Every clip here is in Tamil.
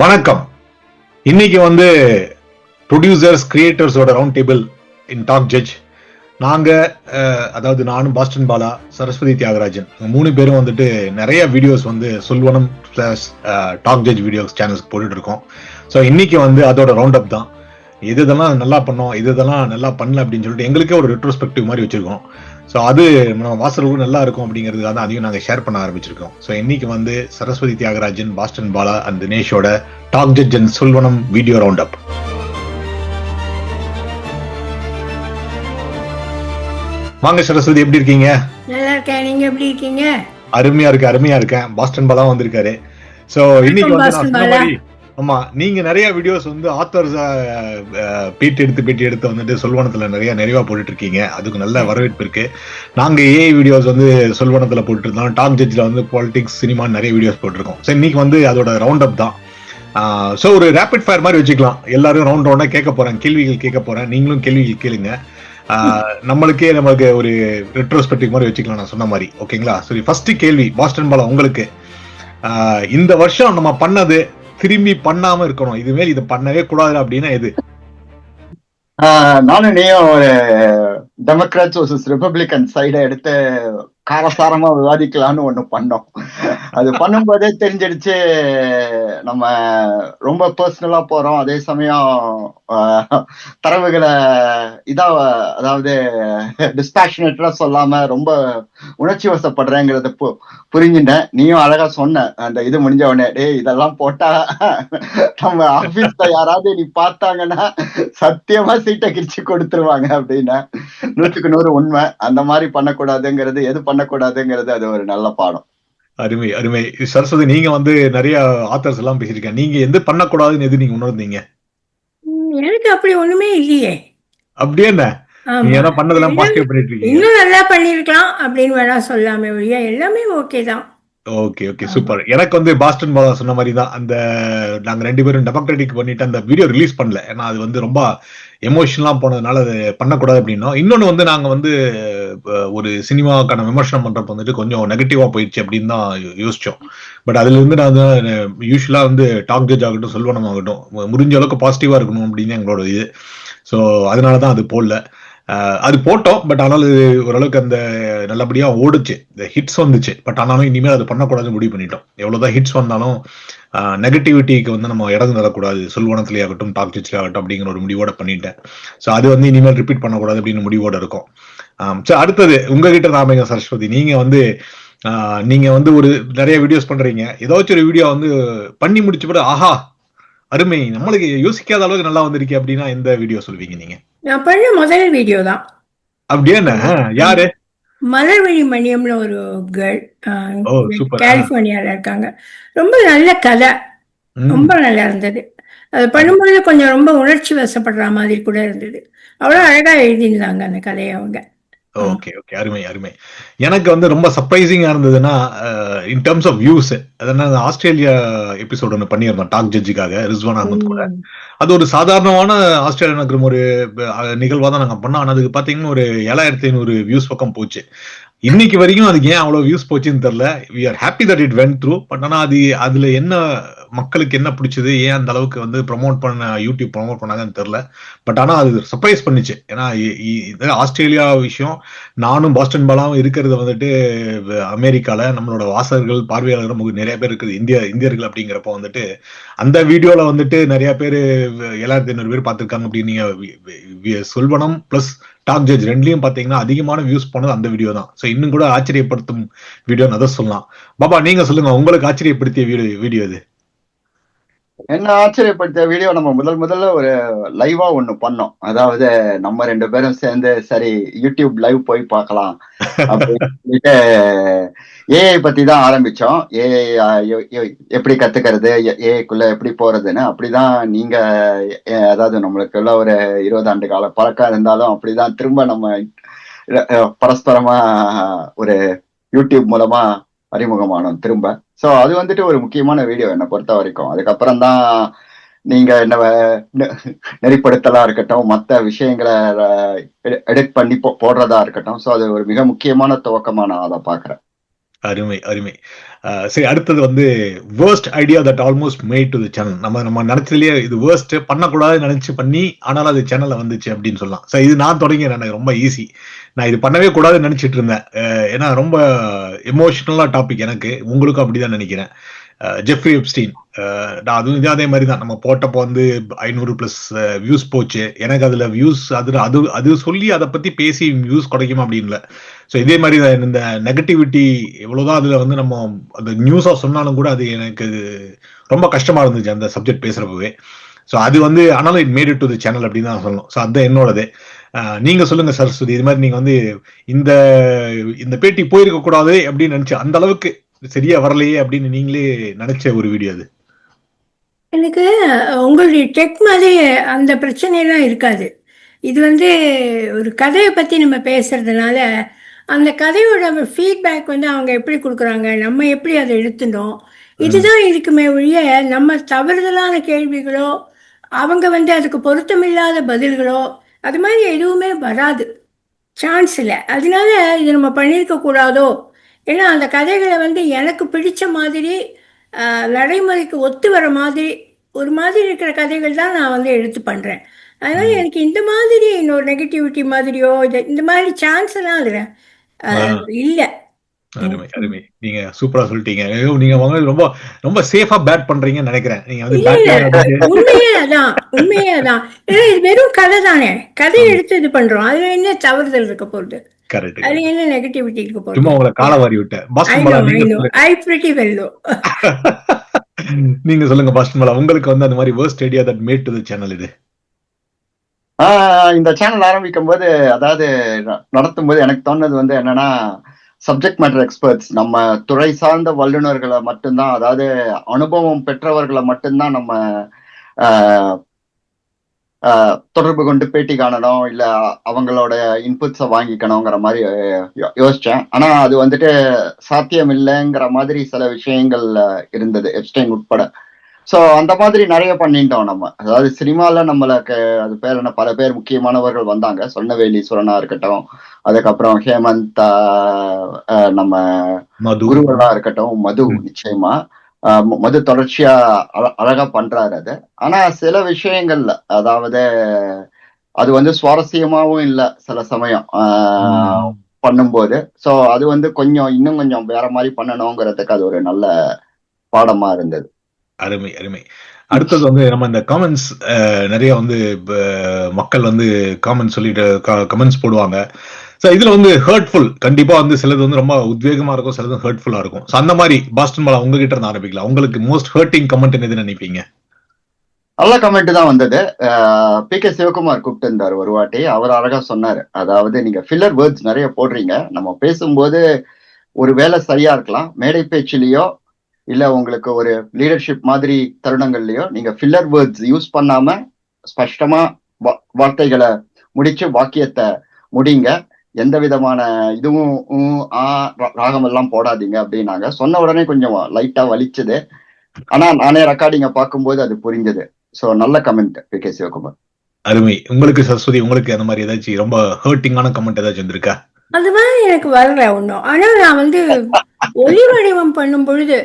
வணக்கம். இன்னைக்கு வந்து ப்ரொடியூசர்ஸ் கிரியேட்டர்ஸோட ரவுண்ட் டேபிள் இன் டாக் ஜட்ஜ். நாங்க அதாவது நானும் பாஸ்டன் பாலா, சரஸ்வதி தியாகராஜன் 3 பேரும் வந்துட்டு நிறைய வீடியோஸ் வந்து Solvanam plus talk judge videos சேனல்ஸ்க்கு போட்டுட்டு இருக்கோம். ஸோ இன்னைக்கு வந்து அதோட ரவுண்ட் அப் தான். இதெல்லாம் நல்லா பண்ணோம், இதெல்லாம் நல்லா பண்ணல அப்படின்னு சொல்லிட்டு எங்களுக்கே ஒரு ரெட்ரோஸ்பெக்டிவ் மாதிரி வச்சிருக்கோம். ஸோ அது நம்ம வாசலுக்கும் நல்லா இருக்கும் அப்படிங்கிறதுக்காக தான் அதையும் நாங்கள் ஷேர் பண்ண ஆரம்பிச்சிருக்கோம். ஸோ இன்னைக்கு வந்து சரஸ்வதி தியாகராஜன், பாஸ்டன் பாலா அண்ட் தினேஷோட talk judge and Solvanam video round up. வாங்க சரஸ்வதி, எப்படி இருக்கீங்க? நல்லா இருக்கேன். நீங்க எப்படி இருக்கீங்க? அருமையா இருக்கேன். பாஸ்டன் பாலா வந்திருக்காரு. ஸோ இன்னைக்கு வந்து நான் சொன்ன மாதிரி, ஆமா, நீங்க நிறைய வீடியோஸ் வந்து ஆத்தர்ஸ் பேட்டி எடுத்து வந்துட்டு சொல்வனத்துல நிறைவா போட்டுட்டு இருக்கீங்க. அதுக்கு நல்ல வரவேற்பு இருக்கு. நாங்க ஏஐ வீடியோஸ் வந்து சொல்வனத்துல போட்டு இருந்தோம். டாக் ஜட்ஜ்ல வந்து பாலிடிக்ஸ், சினிமா நிறைய வீடியோஸ் போட்டிருக்கோம். ஸோ இன்னைக்கு வந்து அதோட ரவுண்ட் அப் தான். ஸோ ஒரு ரேபிட் ஃபயர் மாதிரி வச்சுக்கலாம். எல்லாரும் ரவுண்டா கேள்விகள் கேட்க போறேன். நீங்களும் கேள்விகள் கேளுங்க. நமக்கு ஒரு ரெட்ரோஸ்பெக்டிவ் மாதிரி வச்சுக்கலாம், நான் சொன்ன மாதிரி. ஓகேங்களா? சரி, ஃபர்ஸ்ட் கேள்வி பாஸ்டன் பாலா உங்களுக்கு. இந்த வருஷம் நம்ம பண்ணது திரும்பி பண்ணாம இருக்கணும், இதுவே இது பண்ணவே கூடாது அப்படின்னா எது? நானும் நீயும் ஒரு டெமோக்ராட்ஸ் வர்சஸ் ரிபப்ளிகன் சைடை எடுத்து காரசாரமா விவாதிக்கலாம்னு ஒண்ணு பண்ணோம். அது பண்ணும்போதே தெரிஞ்சிடுச்சு நம்ம ரொம்ப பர்சனலா போறோம். அதே சமயம் தரவுகளை அதாவது டிஸ்பேஷனேட்டா சொல்லாம ரொம்ப உணர்ச்சி வசப்படுறேங்கிறத புரிஞ்சுட்டேன். நீயும் அழகா சொன்ன, அந்த இது முடிஞ்ச உடனே, டேய் இதெல்லாம் போட்டா நம்ம ஆபீஸ்ல யாராவது நீ பார்த்தாங்கன்னா சத்தியமா சீட்டை கிழிச்சு கொடுத்துருவாங்க அப்படின்னா 100க்கு 100 உண்மை. அந்த மாதிரி பண்ணக்கூடாதுங்கிறது, எது பண்ணக்கூடாதுங்கிறது அது ஒரு நல்ல பாடம். அருமை. சரஸ்வதி, நீங்க வந்து நிறைய ஆத்தர்ஸ் எல்லாம் பேசிருக்கீங்க. நீங்க எது பண்ணக்கூடாதுன்னு எது நீங்க உணர்ந்தீங்க? எனக்கு அப்படி ஒண்ணுமே இல்லையே. அப்படியே என்ன நீங்க பண்ணதெல்லாம் பாசிட்டிவ் பண்ணிட்டு இருக்கீங்க. இன்னும் நல்லா பண்ணிருக்கலாம் அப்படின்னு வேணா சொல்லாமே ஒழிய எல்லாமே ஓகே தான். Okay super. எனக்கு வந்து பாஸ்டன் பாலா சொன்ன மாதிரி தான். அந்த நாங்க 2 பேரும் டெமோக்ராட்டிக் பண்ணிட்டு அந்த வீடியோ ரிலீஸ் பண்ணல. ஏன்னா அது வந்து ரொம்ப எமோஷனலா போனதுனால அது பண்ணக்கூடாது அப்படின்னா. இன்னொன்னு வந்து நாங்க வந்து ஒரு சினிமாக்கான விமர்சனம் பண்றப்ப வந்துட்டு கொஞ்சம் நெகட்டிவா போயிடுச்சு அப்படின்னு தான் யோசிச்சோம். பட் அதுல இருந்து நான் யூஸ்வலா வந்து டாக் ஜட்ஜ் ஆகட்டும், சொல்வனம் ஆகட்டும், முடிஞ்ச அளவுக்கு பாசிட்டிவா இருக்கணும் அப்படின்னு எங்களோட இது. ஸோ அதனாலதான் அது போடல. அது போட்டோம். பட் ஆனாலும் ஓரளவுக்கு அந்த நல்லபடியா ஓடுச்சு, ஹிட்ஸ் வந்துச்சு. பட் ஆனாலும் இனிமேல் அது பண்ணக்கூடாதுன்னு முடிவு பண்ணிட்டோம். எவ்வளவுதான் ஹிட்ஸ் வந்தாலும் நெகட்டிவிட்டிக்கு வந்து நம்ம இடம் தரக்கூடாது, சொல்வனத்திலே ஆகட்டும், டாக் ஜட்ஜ்ல ஆகட்டும் அப்படிங்கிற ஒரு முடிவோட பண்ணிட்டேன். ஸோ அது வந்து இனிமேல் ரிப்பீட் பண்ணக்கூடாது அப்படின்னு முடிவோட இருக்கும். சரி, அடுத்தது உங்ககிட்ட ராமேங்க சரஸ்வதி, நீங்க வந்து ஒரு நிறைய வீடியோஸ் பண்றீங்க. ஏதாச்சும் ஒரு வீடியோ வந்து பண்ணி முடிச்ச பிறகு ஆஹா அருமை, நம்மளுக்கு யோசிக்காத அளவுக்கு நல்லா வந்திருக்கு அப்படின்னா எந்த வீடியோ சொல்வீங்க நீங்க? நான் பண்ண முதல் வீடியோ தான். அப்படியே என்ன? யாரு? மலர்விழி மணியம்னு ஒரு கேர்ள், கலிபோர்னியால இருக்காங்க. ரொம்ப நல்ல கதை, ரொம்ப நல்லா இருந்தது. அது பண்ணும்போது கொஞ்சம் ரொம்ப உணர்ச்சி வசப்படுற மாதிரி கூட இருந்தது. அவ்வளவு அழகா எழுதியிருந்தாங்க அந்த கதையை அவங்க. ஓகே அருமை. எனக்கு வந்து ரொம்ப சர்ப்ரைசிங்கா இருந்ததுன்னா, இன் டர்ம்ஸ் ஆஃப் வியூஸ், அதனால ஆஸ்திரேலியா எபிசோட் ஒன்று பண்ணியிருந்தோம் டாக் ஜட்ஜுக்காக, ரிஸ்வான் அஹமத் கூட. அது ஒரு சாதாரணமான ஆஸ்திரேலியா நகர ஒரு நிகழ்வா தான் நாங்க பண்ணோம். ஆனா அதுக்கு பாத்தீங்கன்னா ஒரு 7500 வியூஸ் பக்கம் போச்சு. இன்னைக்கு வரைக்கும் அதுக்கு ஏன் அவ்வளவு வியூஸ் போச்சுன்னு தெரியல. We are happy that it went through. But ஆனா அதுல என்ன மக்களுக்கு என்ன பிடிச்சது, ஏன் அந்த அளவுக்கு வந்து யூடியூப் ப்ரமோட் பண்ணாங்கன்னு தெரியல. பட் ஆனா அது சர்ப்ரைஸ் பண்ணிச்சு. ஏன்னா ஆஸ்திரேலியா விஷயம், நானும் பாஸ்டன் பாலாவும் இருக்கிறது வந்துட்டு அமெரிக்கால, நம்மளோட வாசகர்கள், பார்வையாளர்கள் நிறைய பேர் இருக்குது இந்தியர்கள். அப்படிங்கிறப்ப வந்துட்டு அந்த வீடியோல வந்துட்டு நிறைய பேர் 7500 பேர் பார்த்திருக்காங்க அப்படின்னு. சொல்வனம் பிளஸ் டாக் ஜட்ஜ் ரெண்டுலயும் பாத்தீங்கன்னா அதிகமான வியூஸ் போனது அந்த வீடியோ தான். சோ இன்னும் கூட ஆச்சரியப்படுத்தும் வீடியோன்னு அதை சொல்லலாம். பாபா, நீங்க சொல்லுங்க, உங்களுக்கு ஆச்சரியப்படுத்திய வீடியோ இது? என்ன ஆச்சரியப்படுத்திய வீடியோ, நம்ம முதல்ல ஒரு லைவா ஒண்ணு பண்ணோம். அதாவது நம்ம 2 பேரும் சேர்ந்து சரி யூடியூப் லைவ் போய் பார்க்கலாம் அப்படின்னு சொல்லிட்டு ஏஐ பத்தி தான் ஆரம்பிச்சோம். ஏஐ எப்படி கத்துக்கிறது, ஏஐக்குள்ள எப்படி போறதுன்னு. அப்படிதான் நீங்க, அதாவது நம்மளுக்குள்ள ஒரு 20 ஆண்டு கால பழக்கம் இருந்தாலும் அப்படிதான் திரும்ப நம்ம பரஸ்பரமா ஒரு யூடியூப் மூலமா அறிமுகமானோம் திரும்ப. சோ அது வந்துட்டு ஒரு முக்கியமான வீடியோ என்னை பொறுத்த வரைக்கும். அதுக்கப்புறம் தான் நீங்க என்ன நெறிப்படுத்தலா இருக்கட்டும், மற்ற விஷயங்களை எடிட் பண்ணி போடுறதா இருக்கட்டும். சோ அது ஒரு மிக முக்கியமான துவக்கமா நான் அதை பாக்குறேன். அருமை அருமை. சரி, அடுத்தது வந்து worst idea that almost mat to the channel. நம்ம நினைச்சதுலயே இது வேர்ஸ்ட், பண்ணக்கூடாதுன்னு நினைச்சு பண்ணி ஆனாலும் அது சேனல்ல வந்துச்சு அப்படின்னு சொல்லலாம். சரி, இது நான் தொடங்கிறேன். எனக்கு ரொம்ப ஈஸி. நான் இது பண்ணவே கூடாதுன்னு நினைச்சிட்டு இருந்தேன். ஏன்னா ரொம்ப எமோஷனலா டாபிக் எனக்கு, உங்களுக்கும் அப்படிதான் நினைக்கிறேன். Jeffrey Epstein. அதுவும் அதே மாதிரி தான். நம்ம போட்டப்போ வந்து 500+ வியூஸ் போச்சு. எனக்கு அதுல வியூஸ் அது சொல்லி அதை பத்தி பேசி வியூஸ் கிடைக்கும் அப்படின்னு. ஸோ இதே மாதிரி இந்த நெகட்டிவிட்டி எவ்வளவுதான் அதுல வந்து நம்ம அந்த நியூஸா சொன்னாலும் கூட அது எனக்கு ரொம்ப கஷ்டமா இருந்துச்சு அந்த சப்ஜெக்ட் பேசுறப்பவே. ஸோ அது வந்து ஆனாலும் it made it to the channel அப்படின்னு தான் சொல்லணும். ஸோ அதுதான் என்னோடது. நீங்க சொல்லுங்க சரஸ்வதி, இது மாதிரி நீங்க வந்து இந்த பேட்டி போயிருக்க கூடாது அப்படின்னு நினைச்சு அந்த அளவுக்கு சரியா வரலையே அப்படின்னு நீங்களே நினைச்ச ஒரு வீடியோ அது? எனக்கு உங்களுடைய டெக் மாதிரி அந்த பிரச்சனையெல்லாம் இருக்காது. இது வந்து ஒரு கதையை பற்றி நம்ம பேசுறதுனால அந்த கதையோட ஃபீட்பேக் வந்து அவங்க எப்படி கொடுக்குறாங்க, நம்ம எப்படி அதை எடுத்துட்டோம், இதுதான் இருக்குமே ஒழிய நம்ம தவறுதலான கேள்விகளோ அவங்க வந்து அதுக்கு பொருத்தமில்லாத பதில்களோ அது மாதிரி எதுவுமே வராது, சான்ஸ் இல்லை. அதனால இது நம்ம பண்ணியிருக்க கூடாதோ. ஏன்னா அந்த கதைகளை வந்து எனக்கு பிடிச்ச மாதிரி நடைமுறைக்கு ஒத்து வர மாதிரி ஒரு மாதிரி இருக்கிற கதைகள் தான் நான் வந்து எடுத்து பண்ணுறேன். அதனால எனக்கு இந்த மாதிரி இன்னொரு நெகட்டிவிட்டி மாதிரியோ இந்த மாதிரி சான்ஸ் எல்லாம் அதுல இல்லை. அருமை அருமை. நீங்க சூப்பரா சொல்லிட்டீங்க. நீங்க ரொம்ப ரொம்ப சேஃபா பேட் பண்றீங்கன்னு நினைக்கிறேன். நீங்க வந்து உண்மையே அதான், உண்மையே அதான். ஏன்னா இது வெறும் கதை தானே, கதையை எடுத்து இது பண்றோம். அதுல என்ன தவறுதல் இருக்க போகுது? அது என்ன நெகட்டிவிட்டி இருக்க போகுது? சும்மா உங்களை காலவாரி விட்டேன். I pretty well know. நீங்க சொல்லுங்க பாஸ்டன் மலா, உங்களுக்கு வந்து அந்த மாதிரி worst idea that made to the channel இது? இந்த சேனல் ஆரம்பிக்கும் போது, அதாவது நடத்தும் போது எனக்கு தோணுது வந்து என்னன்னா, சப்ஜெக்ட் மேட்டர் எக்ஸ்பர்ட்ஸ், நம்ம துறை சார்ந்த வல்லுநர்களை மட்டும்தான், அதாவது அனுபவம் பெற்றவர்களை மட்டும்தான் நம்ம தொடர்பு கொண்டு பேட்டி காணணும், இல்ல அவங்களோட இன்புட்ஸை வாங்கிக்கணுங்கிற மாதிரி யோசிச்சேன். ஆனா அது வந்துட்டு சாத்தியம் இல்லைங்கிற மாதிரி சில விஷயங்கள் இருந்தது, எப்ஸ்டைன் உட்பட. ஸோ அந்த மாதிரி நிறைய பண்ணிட்டோம் நம்ம. அதாவது சினிமால நம்மளுக்கு அது பேர் என்ன, பல பேர் முக்கியமானவர்கள் வந்தாங்க. சொன்னவேலி சுரனா இருக்கட்டும், அதுக்கப்புறம் ஹேமந்த், நம்ம குருவெல்லாம் இருக்கட்டும், மது நிச்சயமா மது தொடர்ச்சியா அழகா பண்றாரு அது. ஆனா சில விஷயங்கள்ல, அதாவது அது வந்து சுவாரஸ்யமாவும் இல்லை சில சமயம் பண்ணும்போது. ஸோ அது வந்து இன்னும் கொஞ்சம் வேற மாதிரி பண்ணணுங்கிறதுக்கு அது ஒரு நல்ல பாடமா இருந்தது. அருமை அருமை. அடுத்தது வந்து நம்ம இந்த காமெண்ட்ஸ் நிறைய வந்து மக்கள் வந்து காமெண்ட்ஸ் சொல்லிட்டு கமெண்ட்ஸ் போடுவாங்க. ஸோ இதுல வந்து ஹர்ட்ஃபுல் கண்டிப்பா வந்து சிலது வந்து ரொம்ப உத்வேகமா இருக்கும், சிலது ஹர்ட்ஃபுல்லா இருக்கும். ஸோ அந்த மாதிரி பாஸ்டன் மலா உங்ககிட்ட இருந்து ஆரம்பிக்கலாம். உங்களுக்கு மோஸ்ட் ஹர்ட்டிங் கமெண்ட் எது நினைப்பீங்க? நல்ல கமெண்ட் தான் வந்தது. PK சிவகுமார் கூப்பிட்டு இருந்தார் ஒரு வாட்டி. அவர் அழகா சொன்னாரு, அதாவது நீங்க ஃபில்லர் வேர்ட்ஸ் நிறைய போடுறீங்க, நம்ம பேசும்போது ஒரு வேலை சரியா இருக்கலாம், மேடை பேச்சிலேயோ இல்ல உங்களுக்கு ஒரு லீடர்ஷிப் மாதிரி தருணங்கள்லயோ நீங்க ஃபில்லர் வேர்ட்ஸ் யூஸ் பண்ணாம ஸ்பஷ்டமா வார்த்தைகளை முடிச்சு வாக்கியத்தை முடிங்க, எந்த விதமான இதுவும் ராகம் எல்லாம் போடாதீங்க அப்படின்னாங்க. சொன்ன உடனே கொஞ்சம் லைட்டா வலிச்சது, ஆனா நானே ரெக்கார்டிங்க பார்க்கும்போது அது புரிஞ்சது. ஸோ நல்ல கமெண்ட் PK சிவகுமார். அருமை. உங்களுக்கு சரஸ்வதி, உங்களுக்கு அந்த மாதிரி ஏதாச்சும் ரொம்ப ஹர்ட்டிங்கான கமெண்ட் ஏதாச்சும் வந்திருக்கா? அது மாதிரி எனக்கு வரல ஒன்றும். ஆனா நான் வந்து ஒலி வடிவம் பண்ணும் பொழுது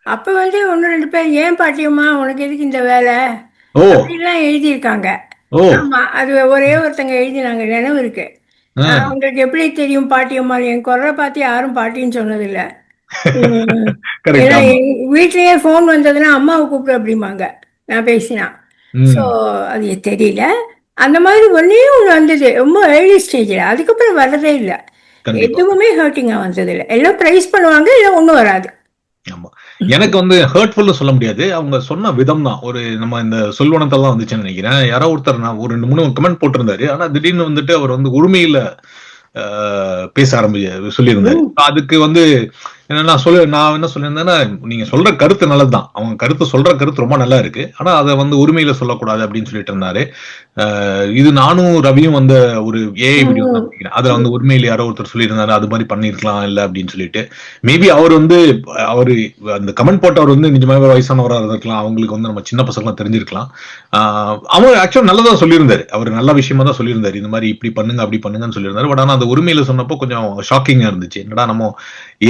அப்ப வந்து 1-2 பேர், ஏன் பாட்டியம்மா உனக்கு எதுக்கு இந்த வேலை அப்படின்லாம் எழுதியிருக்காங்க. ஆமா, அது ஒரே ஒருத்தங்க எழுதினாங்க, நினைவு இருக்கு. உங்களுக்கு எப்படி தெரியும் பாட்டியம்மா? என் குரலை பார்த்து யாரும் பாட்டின்னு சொன்னதில்லை. ஏன்னா வீட்லயே போன் வந்ததுன்னா அம்மாவை கூப்பிடு அப்படிம்பாங்க நான் பேசினா. ஸோ அது தெரியல. அந்த மாதிரி ஒன்னே ஒன்று வந்தது ரொம்ப ஏர்லி ஸ்டேஜில், அதுக்கப்புறம் வர்றதே இல்லை. எதுவுமே ஹர்ட்டிங்கா வந்தது இல்லை. எல்லாம் ப்ரைஸ் பண்ணுவாங்க, இல்லை ஒன்றும் வராது. ஆமா, எனக்கு வந்து ஹர்ட்ஃபுல்னு சொல்ல முடியாது, அவங்க சொன்ன விதம் தான். ஒரு நம்ம இந்த சொல்வனத்தெல்லாம் வந்துச்சுன்னு நினைக்கிறேன். யாரோ ஒருத்தர் நான் ஒரு 2-3 கமெண்ட் போட்டிருந்தாரு. ஆனா திடீர்னு வந்துட்டு அவர் வந்து உரிமையில பேச சொல்லியிருந்தாரு. அதுக்கு வந்து நான் என்ன சொல்லியிருந்தேன்னா, நீங்க சொல்ற கருத்து நல்லதுதான், அவங்க சொல்ற கருத்து ரொம்ப நல்லா இருக்கு, ஆனா அதை வந்து உரிமையில சொல்லக்கூடாது அப்படின்னு சொல்லிட்டு இருந்தாரு. இது நானும் ரவியும் வந்த ஒரு ஏஐ வீடியோ தான் நினைக்கிறேன். அதுல வந்து உரிமையில யாரோ ஒருத்தர் சொல்லியிருந்தாரு அது மாதிரி பண்ணிருக்கலாம் இல்ல அப்படின்னு சொல்லிட்டு. மேபி அவரு அந்த கமெண்ட் போட்டவர் வந்து நிஜமாவே வயசானவரா இருந்திருக்கலாம், அவங்களுக்கு வந்து நம்ம சின்ன பசங்களாம் தெரிஞ்சிருக்கலாம். அவர் ஆக்சுவலா நல்லதான் சொல்லியிருந்தாரு, அவர் நல்ல விஷயமா தான் சொல்லியிருந்தாரு, இந்த மாதிரி இப்படி பண்ணுங்க அப்படி பண்ணுங்கன்னு சொல்லியிருந்தாரு. பட் ஆனா அந்த உரிமையில சொன்னப்போ கொஞ்சம் ஷாக்கிங்கா இருந்துச்சு. என்னடா நம்ம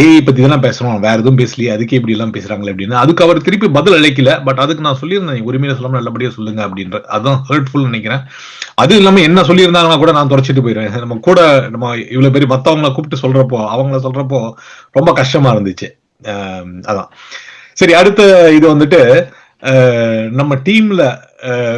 ஏஐ பத்தி இதுதான் பேசுறோம், வேற எதுவும் பேசலையே, அதுக்கு இப்படி எல்லாம் பேசுறாங்களே அப்படின்னு. அதுக்கு அவர் திருப்பி பதில் அளிக்கல. பட் அதுக்கு நான் சொல்லியிருந்தேன், உரிமையில சொல்லாம நல்லபடியா சொல்லுங்க அப்படின்ற. அதுதான் ஹர்ட்ஃபுல் நினைக்கிறேன். அது இல்லாம என்ன சொல்லியிருந்தாங்கன்னா கூட நான் தொடச்சிட்டு போயிடுவேன். நம்ம கூட நம்ம இவ்வளவு பேர் மத்தவங்களை கூப்பிட்டு சொல்றப்போ, அவங்கள சொல்றப்போ ரொம்ப கஷ்டமா இருந்துச்சு. அதான். சரி, அடுத்த இது வந்துட்டு நம்ம டீம்ல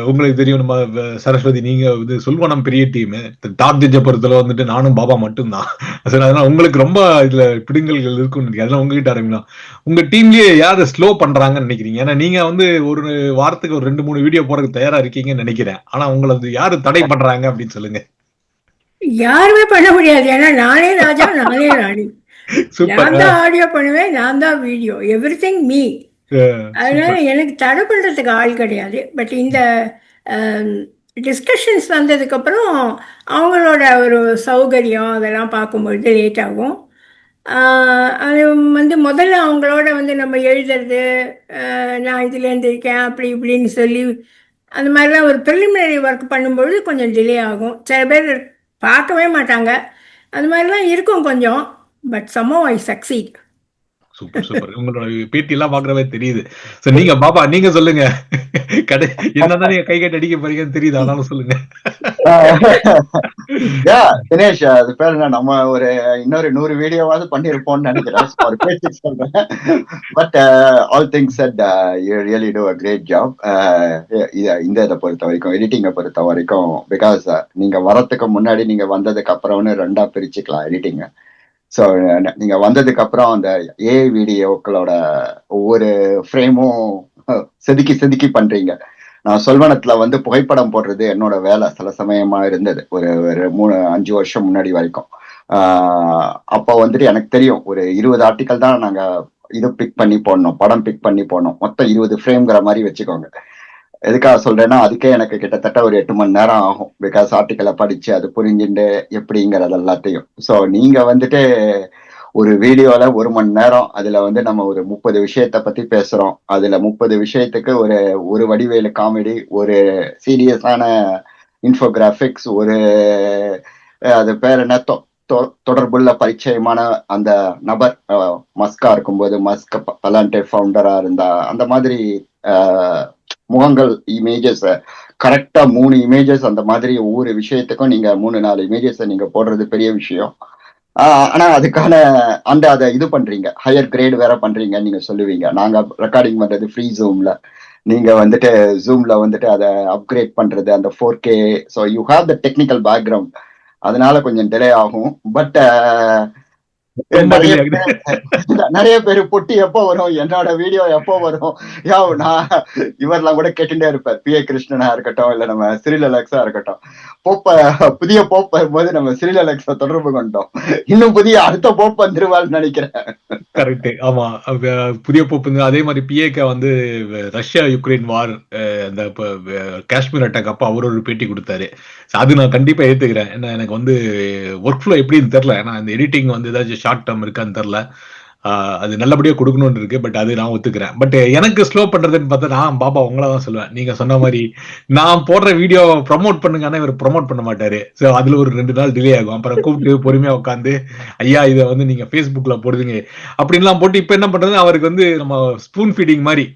உங்களுக்கு தெரியும், நம்ம சரஸ்வதி நீங்க இது சொல்வனம் பெரிய டீம், டாப் ஜட்ஜை பொறுத்தல வந்துட்டு நானும் பாபா மட்டும்தான். சரி, அதனால உங்களுக்கு ரொம்ப இதுல பிடுங்கல்கள் இருக்குன்னு அதெல்லாம் உங்ககிட்ட ஆரம்பிக்கலாம். உங்க டீம்லயே யாரு ஸ்லோ பண்றாங்கன்னு நினைக்கிறீங்க? ஏன்னா நீங்க வந்து ஒரு வாரத்துக்கு ஒரு 2-3 வீடியோ போறதுக்கு தயாரா இருக்கீங்கன்னு நினைக்கிறேன். ஆனா உங்களை யாரு தடை பண்றாங்க அப்படின்னு சொல்லுங்க. யாருமே பண்ண முடியாது. ஏன்னா நானே ராஜா, நானே ராணி. நான் தான் ஆடியோ பண்ணுவேன், நான் தான் வீடியோ, எவ்ரிதிங் மீ. அதனால எனக்கு தடை பண்றதுக்கு ஆள் கிடையாது. பட் இந்த டிஸ்கஷன்ஸ் வந்ததுக்கப்புறம் அவங்களோட ஒரு சௌகரியம் அதெல்லாம் பார்க்கும்பொழுது லேட் ஆகும். அது வந்து முதல்ல அவங்களோட வந்து நம்ம எழுதுறது, நான் இதுலேருந்து இருக்கேன் அப்படி இப்படின்னு சொல்லி அந்த மாதிரிலாம் ஒரு ப்ரிலிமினரி ஒர்க் பண்ணும்பொழுது கொஞ்சம் டிலே ஆகும். சில பேர் பார்க்கவே மாட்டாங்க, அந்த மாதிரிலாம் இருக்கும் கொஞ்சம். But somehow I succeed. Super super. உங்களோட பேட்டி எல்லாம் பாக்குறவே தெரியுது. சோ நீங்க பாபா நீங்க சொல்லுங்க. என்னதான் நீங்க கை கட்டி அடிக்க போறீங்கன்னு தெரியுது, ஆனாலும் சொல்லுங்க. தினேஷ், அது பேர் என்ன, நம்ம ஒரு இன்னொரு 100 வீடியோவாவது பண்ணிருப்போம்னு நினைக்கிறேன். ஒரு பேச்சு சொல்றேன். But all things said, you really do a great job. இந்த இதை பொறுத்த வரைக்கும், எடிட்டிங்கை பொறுத்த வரைக்கும், பிகாஸ் நீங்க வரத்துக்கு முன்னாடி நீங்க வந்ததுக்கு அப்புறம்னு 2ஆ பிரிச்சுக்கலாம் எடிட்டிங்க. ஸோ நீங்க வந்ததுக்கு அப்புறம் அந்த ஏஐ வீடியோக்களோட ஒவ்வொரு ஃப்ரேமும் செதுக்கி செதுக்கி பண்றீங்க. நான் சொல்வனத்துல வந்து புகைப்படம் போடுறது என்னோட வேலை சில சமயமா இருந்தது, ஒரு 3-5 வருஷம் முன்னாடி வரைக்கும். அப்போ வந்துட்டு எனக்கு தெரியும், ஒரு 20 ஆர்டிக்கல் தான் நாங்க இது பிக் பண்ணி போடணும், படம் பிக் பண்ணி போடணும். மொத்தம் 20 ஃப்ரேம்ங்கிற மாதிரி வச்சுக்கோங்க. எதுக்காக சொல்றேன்னா, அதுக்கே எனக்கு கிட்டத்தட்ட ஒரு 8 மணி நேரம் ஆகும். பிகாஸ் ஆர்டிக்கலை படிச்சு அது புரிஞ்சுட்டு எப்படிங்கிறது எல்லாத்தையும். ஸோ நீங்க வந்துட்டு ஒரு வீடியோல 1 மணி நேரம், அதுல வந்து நம்ம ஒரு 30 விஷயத்த பத்தி பேசுறோம். அதுல 30 விஷயத்துக்கு ஒரு வடிவேலு காமெடி, ஒரு சீரியஸான இன்ஃபோகிராபிக்ஸ், ஒரு அது பேர் என்ன, தொடர்புள்ள பரிச்சயமான அந்த நபர், மஸ்கா இருக்கும்போது மஸ்க் பலாண்டே ஃபவுண்டரா இருந்தா அந்த மாதிரி முகங்கள், இமேஜஸ் கரெக்டா 3 இமேஜஸ், அந்த மாதிரி ஒவ்வொரு விஷயத்துக்கும் நீங்க 3-4 இமேஜஸ் நீங்க போடுறது பெரிய விஷயம். ஆனா அதுக்கான அதை இது பண்றீங்க, ஹையர் கிரேட் வேற பண்றீங்க நீங்க சொல்லுவீங்க. நாங்க ரெக்கார்டிங் பண்றது ஃப்ரீ ஜூம்ல, நீங்க வந்துட்டு ஜூம்ல வந்துட்டு அதை அப்கிரேட் பண்றது அந்த 4K. So you have the technical background, அதனால கொஞ்சம் டிலே ஆகும். பட் நிறைய பேரு பொட்டி எப்போ வரும், என்னோட வீடியோ எப்போ வரும், நான் இவரெல்லாம் கூட கேட்டுட்டே இருப்பார். PA கிருஷ்ணனா இருக்கட்டும், இல்ல நம்ம சிரில் அலெக்ஸா இருக்கட்டும். புதிய போப் வரும்போது நம்ம சிரில் அலெக்ஸா தொடர்பு கொண்டோம், இன்னும் புதிய அடுத்த போப் வந்துருவாள்னு நினைக்கிறேன். கரெக்ட், ஆமா. புதிய போப்பு அதே மாதிரி PAK வந்து ரஷ்யா யுக்ரைன் வார், அந்த காஷ்மீர் அட்டாக் அப்ப அவர் ஒரு பேட்டி கொடுத்தாரு. அது நான் கண்டிப்பா ஏத்துக்கிறேன். ஏன்னா எனக்கு வந்து ஒர்க் ஃப்ளோ எப்படின்னு தெரியல. ஏன்னா அந்த எடிட்டிங் வந்து ஏதாச்சும் ஷார்ட் டேர்ம் இருக்கான்னு தெரியல. அது நல்லபடியா கொடுக்கணும்னு இருக்கு. பட் அது நான் ஒத்துக்கிறேன். பட் எனக்கு ஸ்லோ பண்றதுன்னு பார்த்தா நான் பாபா உங்களை தான் சொல்லுவேன். நீங்க சொன்ன மாதிரி நான் போடுற வீடியோ ப்ரமோட் பண்ணுங்கன்னா இவர் ப்ரமோட் பண்ண மாட்டாரு. ஸோ அதுல ஒரு 2 நாள் டிலே ஆகும். அப்புறம் கூப்பிட்டு பொறுமையா உட்காந்து, ஐயா இதை வந்து நீங்க Facebookல போடுதுங்க அப்படின்லாம் போட்டு, இப்ப என்ன பண்றது, அவருக்கு வந்து நம்ம ஸ்பூன் ஃபீடிங் மாதிரி,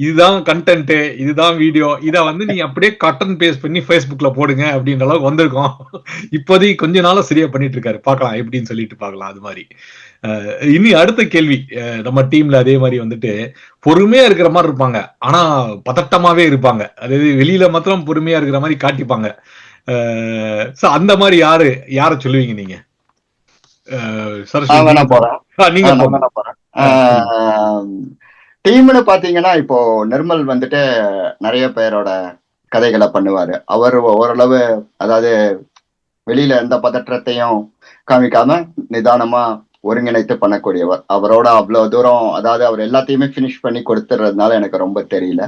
இதுதான் கண்டென்ட், இதுதான் வீடியோ, இதை வந்து நீங்க அப்படியே கட் அண்ட் பேஸ்ட் பண்ணி Facebookல போடுங்க அப்படின்ற அளவுக்கு வந்திருக்கோம். இப்போதைக்கு கொஞ்ச நாளா சரியா பண்ணிட்டு இருக்காரு. பார்க்கலாம் எப்படின்னு சொல்லிட்டு பார்க்கலாம். அது மாதிரி இனி அடுத்த கேள்வி, நம்ம டீம்ல அதே மாதிரி வந்துட்டு பொறுமையா இருக்கிற மாதிரி இருப்பாங்க, ஆனா பதட்டமாவே இருப்பாங்க. அதாவது வெளியில மாத்திரம் பொறுமையா இருக்கிற மாதிரி காட்டிப்பாங்க. அந்த மாதிரி யார சொல்லுவீங்க நீங்க? டீம்னு பாத்தீங்கன்னா, இப்போ நிர்மல் வந்துட்டு நிறைய பேரோட கதைகளை பண்ணுவாரு. அவர் ஓரளவு, அதாவது வெளியில எந்த பதற்றத்தையும் காமிக்காம நிதானமா ஒருங்கிணைத்து பண்ணக்கூடியவர். அவரோட அவ்வளவு தூரம், அதாவது அவர் எல்லாத்தையுமே பினிஷ் பண்ணி கொடுத்துறதுனால எனக்கு ரொம்ப தெரியல.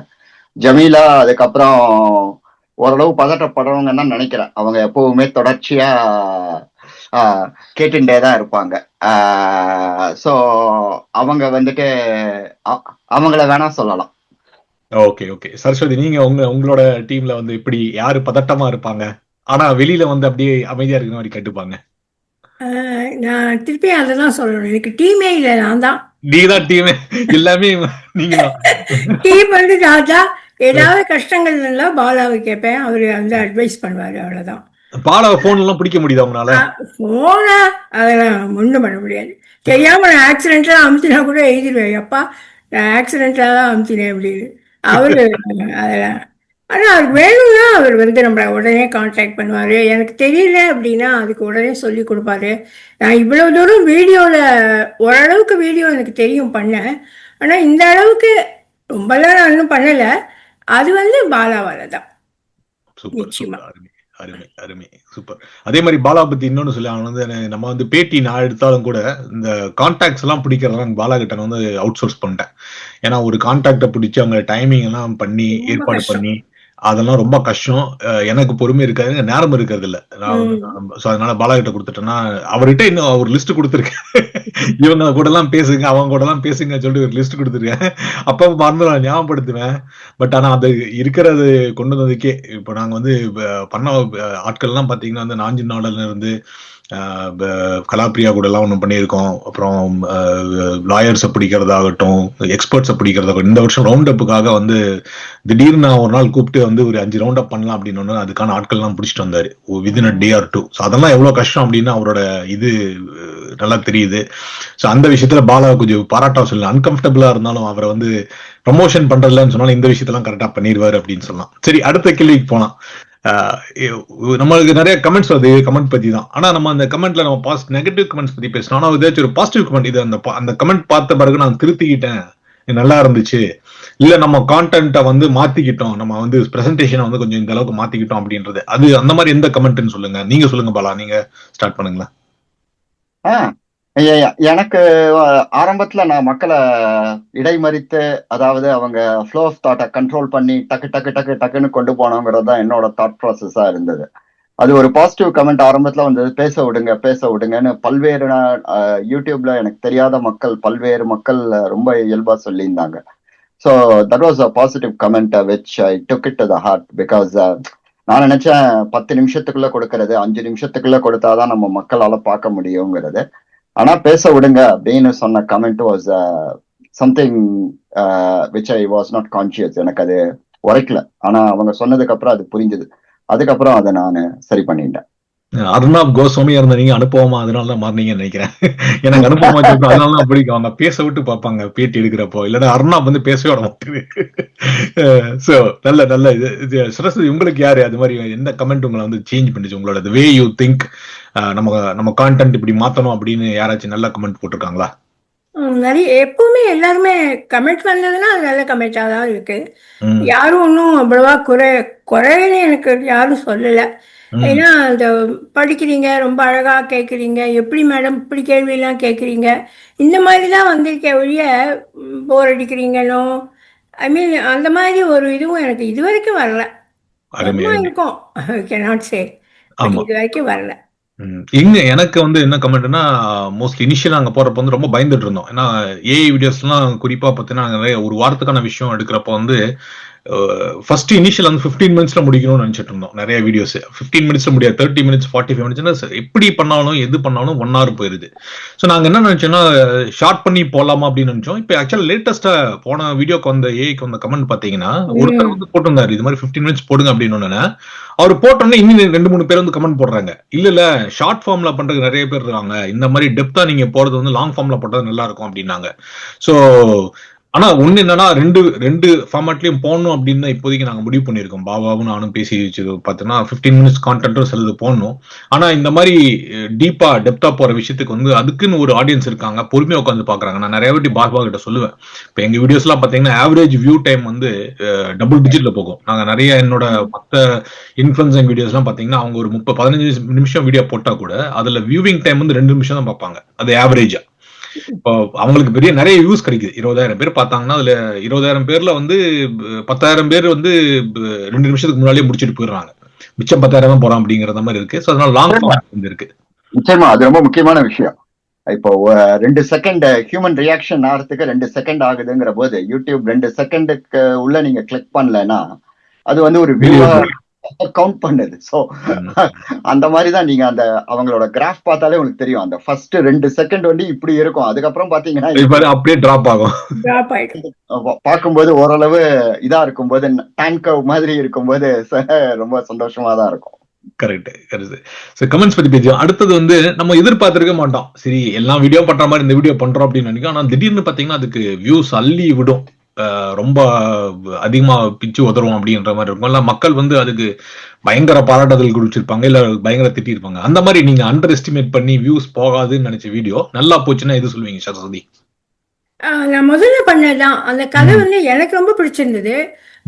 ஜமீலா அதுக்கப்புறம் ஓரளவு பதற்றப்படுறவங்கன்னு தான் நினைக்கிறேன். அவங்க எப்பவுமே தொடர்ச்சியா கேட்டுட்டே தான் இருப்பாங்க. ஸோ அவங்க வந்துட்டு அவங்கள வேணா சொல்லலாம். Okay okay. சரஸ்வதி, நீங்க உங்களோட டீம்ல வந்து இப்படி யாரு பதட்டமா இருப்பாங்க, ஆனா வெளியில வந்து அப்படியே அமைதியா இருக்கிற மாதிரி கட்டுப்பாங்க? நான் திருப்பி அதை தான் சொல்லணும். எனக்கு டீமே இல்லை, நான் தான். நீதான் டீமே, எல்லாமே நீங்க தான். டீம் வந்து நான் தான். ஏதாவது கஷ்டங்கள் இருந்தா பாலாவை கேட்பேன், அவரு வந்து அட்வைஸ் பண்ணுவாரு, அவ்வளவுதான். பாலாவை போன் எல்லாம் பிடிக்க முடியுதா உங்களால? போனா அதெல்லாம் ஒண்ணும் பண்ண முடியாது. தெரியாம நான் ஆக்சிடென்ட்ல அமுத்தினா கூட எழுதிடுவேன், அப்பா நான் ஆக்சிடென்ட்ல தான் அமுத்தினேன் அப்படின்னு. அவரு அதெல்லாம். ஆனா அவருக்கு வேணும்னா அவர் வந்து நம்மள உடனே கான்டாக்ட் பண்ணுவாரு. எனக்கு தெரியல அப்படின்னா அதுக்கு உடனே சொல்லி கொடுப்பாரு. நான் இவ்வளவு தூரம் வீடியோல ஓரளவுக்கு வீடியோ எனக்கு தெரியும் பண்ண. ஆனா இந்த அளவுக்கு ரொம்பலாம் நான் இன்னும் பண்ணல. அது வந்து பாலாவால தான். சூப்பர் சூப்பர், அருமை அருமை அருமை, சூப்பர். அதே மாதிரி பாலா பத்தி இன்னொன்னு சொல்லி, அவன் வந்து நம்ம வந்து பேட்டி நான் எடுத்தாலும் கூட இந்த கான்டாக்ட்ஸ் எல்லாம் பிடிக்கிறதெல்லாம் பாலா கிட்ட வந்து அவுட் சோர்ஸ் பண்ணிட்டேன். ஏன்னா ஒரு கான்டாக்டை பிடிச்சி அவங்க டைமிங் எல்லாம் பண்ணி ஏற்பாடு பண்ணி அதெல்லாம் ரொம்ப கஷ்டம். எனக்கு பொறுமை இருக்காது, நேரம் இருக்கிறது இல்ல. அதனால பாலா கிட்ட கொடுத்துட்டேன்னா, அவர்கிட்ட இன்னும் ஒரு லிஸ்ட் கொடுத்துருக்கேன். இவங்க கூட எல்லாம் பேசுங்க, அவங்க கூட எல்லாம் பேசுங்க சொல்லிட்டு ஒரு லிஸ்ட் கொடுத்துருக்கேன். அப்ப மறந்து நான் ஞாபகப்படுத்துவேன். பட் ஆனா அது இருக்கிறது கொண்டு வந்ததுக்கே இப்ப நாங்க வந்து பண்ண ஆட்கள் எல்லாம் பாத்தீங்கன்னா வந்து நாஞ்சின் நாடல்ல இருந்து கலாப்ரியா கூட எல்லாம் ஒண்ணு பண்ணியிருக்கோம். அப்புறம் லாயர்ஸை பிடிக்கிறதாகட்டும், எக்ஸ்பர்ட்ஸை பிடிக்கிறதாகட்டும். இந்த வருஷம் ரவுண்ட் அப்புக்காக வந்து திடீர்னு நான் ஒரு நாள் கூப்பிட்டு வந்து ஒரு 5 ரவுண்ட் அப் பண்ணலாம் அப்படின்னு அதுக்கான ஆட்கள் எல்லாம் பிடிச்சிட்டு வந்தாரு within a day or 2. So அதெல்லாம் எவ்வளவு கஷ்டம் அப்படின்னு அவரோட இது நல்லா தெரியுது. ஸோ அந்த விஷயத்துல பாலா கொஞ்சம் பாராட்டா சொல்லலாம். அன்கம்ஃபர்டபுளா இருந்தாலும் அவரை வந்து ப்ரமோஷன் பண்றதுலன்னு சொன்னாலும் இந்த விஷயத்தெல்லாம் கரெக்டா பண்ணிடுவாரு அப்படின்னு சொல்லலாம். சரி, அடுத்த கேள்விக்கு போலாம். நம்மளுக்கு நிறைய கமெண்ட்ஸ் வருது கமெண்ட் பத்தி தான். ஆனா நம்ம அந்த கமெண்ட்ல நம்ம நெகட்டிவ் கமெண்ட்ஸ் பத்தி பேசணும். ஆனா ஏதாச்சும் ஒரு பாசிட்டிவ் கமெண்ட், இது அந்த கமெண்ட் பார்த்த பிறகு நான் திருத்திக்கிட்டேன், நல்லா இருந்துச்சு, இல்ல நம்ம கான்டென்ட்டை வந்து மாத்திக்கிட்டோம், நம்ம வந்து பிரசன்டேஷனை வந்து கொஞ்சம் இந்த அளவுக்கு மாத்திக்கிட்டோம் அப்படின்றது, அது அந்த மாதிரி எந்த கமெண்ட்னு சொல்லுங்க. நீங்க சொல்லுங்க பாலா, நீங்க ஸ்டார்ட் பண்ணுங்களேன். எனக்கு ஆரம்பத்துல நான் மக்களை இடைமறித்து, அதாவது அவங்க ஃப்ளோ ஆஃப் தாட்டை கண்ட்ரோல் பண்ணி டக்கு டக்கு டக்கு டக்குன்னு கொண்டு போனோங்கிறது தான் என்னோட தாட் ப்ராசஸா இருந்தது. அது ஒரு பாசிட்டிவ் கமெண்ட் ஆரம்பத்துல வந்தது, பேச விடுங்கன்னு பல்வேறு யூடியூப்ல எனக்கு தெரியாத மக்கள், பல்வேறு மக்கள் ரொம்ப இயல்பா சொல்லியிருந்தாங்க. So that was a positive comment which I took it to the heart. Because நான் நினைச்சேன் 10 நிமிஷத்துக்குள்ள கொடுக்கறது 5 நிமிஷத்துக்குள்ள கொடுத்தாதான் நம்ம மக்களால பார்க்க முடியுங்கிறது. ஆனா பேச விடுங்க அப்படின்னு சொன்ன comment was something which I was not conscious. எனக்கு அது உரைக்கல. ஆனா அவங்க சொன்னதுக்கு அப்புறம் அது புரிஞ்சது. அதுக்கப்புறம் அதை நான் சரி பண்ணிட்டேன். அர்ணாப் கோஸ்வாமி இருந்த நீங்க அனுபவமா அதனாலதான் மாறினீங்கன்னு நினைக்கிறேன். எனக்கு அனுபவமா சொல்றேன், அதனாலதான் பிடிக்கும். அவங்க பேச விட்டு பார்ப்பாங்க பேட்டி எடுக்கிறப்போ, இல்லன்னா அர்ணாப் வந்து பேசவே விட மாட்டேங்குது. சோ நல்ல நல்ல இது. சரஸ்வதி, உங்களுக்கு யாரு அது மாதிரி எந்த கமெண்ட் உங்களை வந்து சேஞ்ச் பண்ணிச்சு, உங்களோட வே யூ திங்க் நம்ம கான்டென்ட் இப்படி மாத்தணும் அப்படின்னு யாராச்சும் நல்ல கமெண்ட் போட்டிருக்காங்களா? நிறைய எப்பவுமே எல்லாருமே கமெண்ட் வந்ததுன்னா அது நல்ல கமெண்டா தான் இருக்கு. யாரும் ஒன்றும் அவ்வளவா குறைன்னு எனக்கு யாரும் சொல்லல. ஏன்னா அந்த படிக்கிறீங்க, ரொம்ப அழகா கேட்குறீங்க, எப்படி மேடம் இப்படி கேள்வியெல்லாம் கேட்குறீங்க, இந்த மாதிரி தான் வந்திருக்க ஒழிய போர் அடிக்கிறீங்களோ, ஐ மீன் அந்த மாதிரி ஒரு இதுவும் எனக்கு இது வரைக்கும் வரல. இருக்கும் கேனாட் சே, இது வரைக்கும் வரல. எனக்கு வந்து என்ன கமெண்ட்னா, மோஸ்ட்லி இனிஷியல் அங்க போறப்ப வந்து ரொம்ப பயந்துட்டு இருந்தோம். ஏன்னா ஏஐ வீடியோஸ் எல்லாம் குறிப்பா பாத்தீங்கன்னா ஒரு வாரத்துக்கான விஷயம் எடுக்கிறப்ப வந்து ஃபர்ஸ்ட் இனிஷியல் வந்து 15 மினிட்ஸ்ல முடிக்கணும்னு நினைச்சிட்டு இருந்தோம். நிறைய வீடியோஸ் 15 மினிட்ஸ்ல முடியாது, 30 மினிட்ஸ் 45 மினிட்ஸ் எப்படி பண்ணாலும் எது பண்ணாலும் 1 hour போயிருது. ஸோ நாங்க என்ன நினைச்சோம்னா ஷார்ட் பண்ணி போலாமா அப்படின்னு நினைச்சோம். இப்போ ஆக்சுவலா லேட்டஸ்டா போன வீடியோக்கு வந்த ஏஐக்கு வந்த கமெண்ட் பாத்தீங்கன்னா, ஒருத்தர் வந்து போட்டிருந்தாரு இது மாதிரி 15 மினிட்ஸ் போடுங்க அப்படின்னு. அவர் போட்டோன்னே இன்னும் 2-3 பேர் வந்து கமெண்ட் போடுறாங்க, இல்ல ஷார்ட் ஃபார்ம்ல பண்றது நிறைய பேர் இருக்காங்க, இந்த மாதிரி டெப்தா நீங்க போறது வந்து லாங் ஃபார்ம்ல போட்டது நல்லா இருக்கும் அப்படின்னாங்க. ஸோ ஆனா ஒண்ணு என்னன்னா, ரெண்டு ஃபார்மேட்லயும் போடணும் அப்படின்னு தான் இப்போதைக்கு நாங்க முடிவு பண்ணிருக்கோம். பாபாவும் நானும் பேசி பார்த்தோம்னா 15 மினிட்ஸ் கான்டென்ட்டும் சிலது போடணும். ஆனா இந்த மாதிரி டீப்பா டெப்தா போற விஷயத்துக்கு வந்து அதுக்குன்னு ஒரு ஆடியன்ஸ் இருக்காங்க, பொறுமையா உட்காந்து பாக்குறாங்க. நான் நிறைய வாட்டி பாபா கிட்ட சொல்லுவேன், இப்ப எங்க வீடியோஸ் எல்லாம் பாத்தீங்கன்னா ஆவரேஜ் வியூ டைம் வந்து டபுள் டிஜிட்ல போகும். நாங்க நிறைய என்னோட மத்த இன்ஃபுளுசன் வீடியோஸ் எல்லாம் பாத்தீங்கன்னா அவங்க ஒரு 30-15 நிமிஷம் வீடியோ போட்டா கூட அதுல வியூவிங் டைம் வந்து 2 நிமிஷம் தான் பார்ப்பாங்க. அது ஆவரேஜா. இப்போ அவங்களுக்கு பெரிய நிறைய வியூஸ் கிடைக்குது. 20,000 பேர் பார்த்தாங்கன்னா அதுல 20,000 பேர்ல வந்து 10,000 பேர் வந்து 2 நிமிஷத்துக்கு முன்னாடியே முடிச்சுட்டு போயிடுறாங்க, மிச்சம் 10,000 தான் போறான் அப்படிங்கிற மாதிரி இருக்கு. ஸோ அதனால லாங் ஃபார்ம் இருக்கு. நிச்சயமா அது ரொம்ப முக்கியமான விஷயம். இப்போ 2 செகண்ட் ஹியூமன் ரியாக்ஷன் ஆகிறதுக்கு 2 செகண்ட் ஆகுதுங்கிற போது யூடியூப் 2 செகண்டுக்கு உள்ள நீங்க கிளிக் பண்ணலன்னா அது வந்து ஒரு வீடியோ கவுண்ட் பண்ணுது. ஸோ அந்த மாதிரி தான் நீங்க அந்த அவங்களோட கிராஃப் பார்த்தாலே உங்களுக்கு தெரியும். அந்த ஃபர்ஸ்ட் 2 செகண்ட் வந்து இப்படி இருக்கும், அதுக்கப்புறம் பாத்தீங்கன்னா அப்படியே டிராப் ஆகும். பார்க்கும்போது ஓரளவு இதா இருக்கும்போது டேங்க் மாதிரி இருக்கும்போது ரொம்ப சந்தோஷமா தான் இருக்கும். கரெக்ட். கமெண்ட்ஸ் பத்தி பேசுவோம். அடுத்தது வந்து நம்ம எதிர்பார்த்திருக்க மாட்டோம், சரி எல்லா வீடியோ பண்ற மாதிரி இந்த வீடியோ பண்றோம் அப்படின்னு நினைக்கும். ஆனா திடீர்னு பாத்தீங்கன்னா அதுக்கு வியூஸ் அள்ளி விடும், ரொம்ப அதிகமா பிச்சு உதறும் அப்படின்ற மாதிரி இருக்கும். இல்ல மக்கள் வந்து அதுக்கு பயங்கர பாராட்டுதல் குடிச்சிருப்பாங்க, இல்ல பயங்கர திட்டிருப்பாங்க. அந்த மாதிரி நீங்க அண்டர் எஸ்டிமேட் பண்ணி வியூஸ் போகாதுன்னு நினைச்ச வீடியோ நல்லா போச்சுன்னா எது சொல்லுவீங்க சரஸ்வதி? நான் முதல்ல பண்ணதான் அந்த கதை வந்து எனக்கு ரொம்ப பிடிச்சிருந்தது.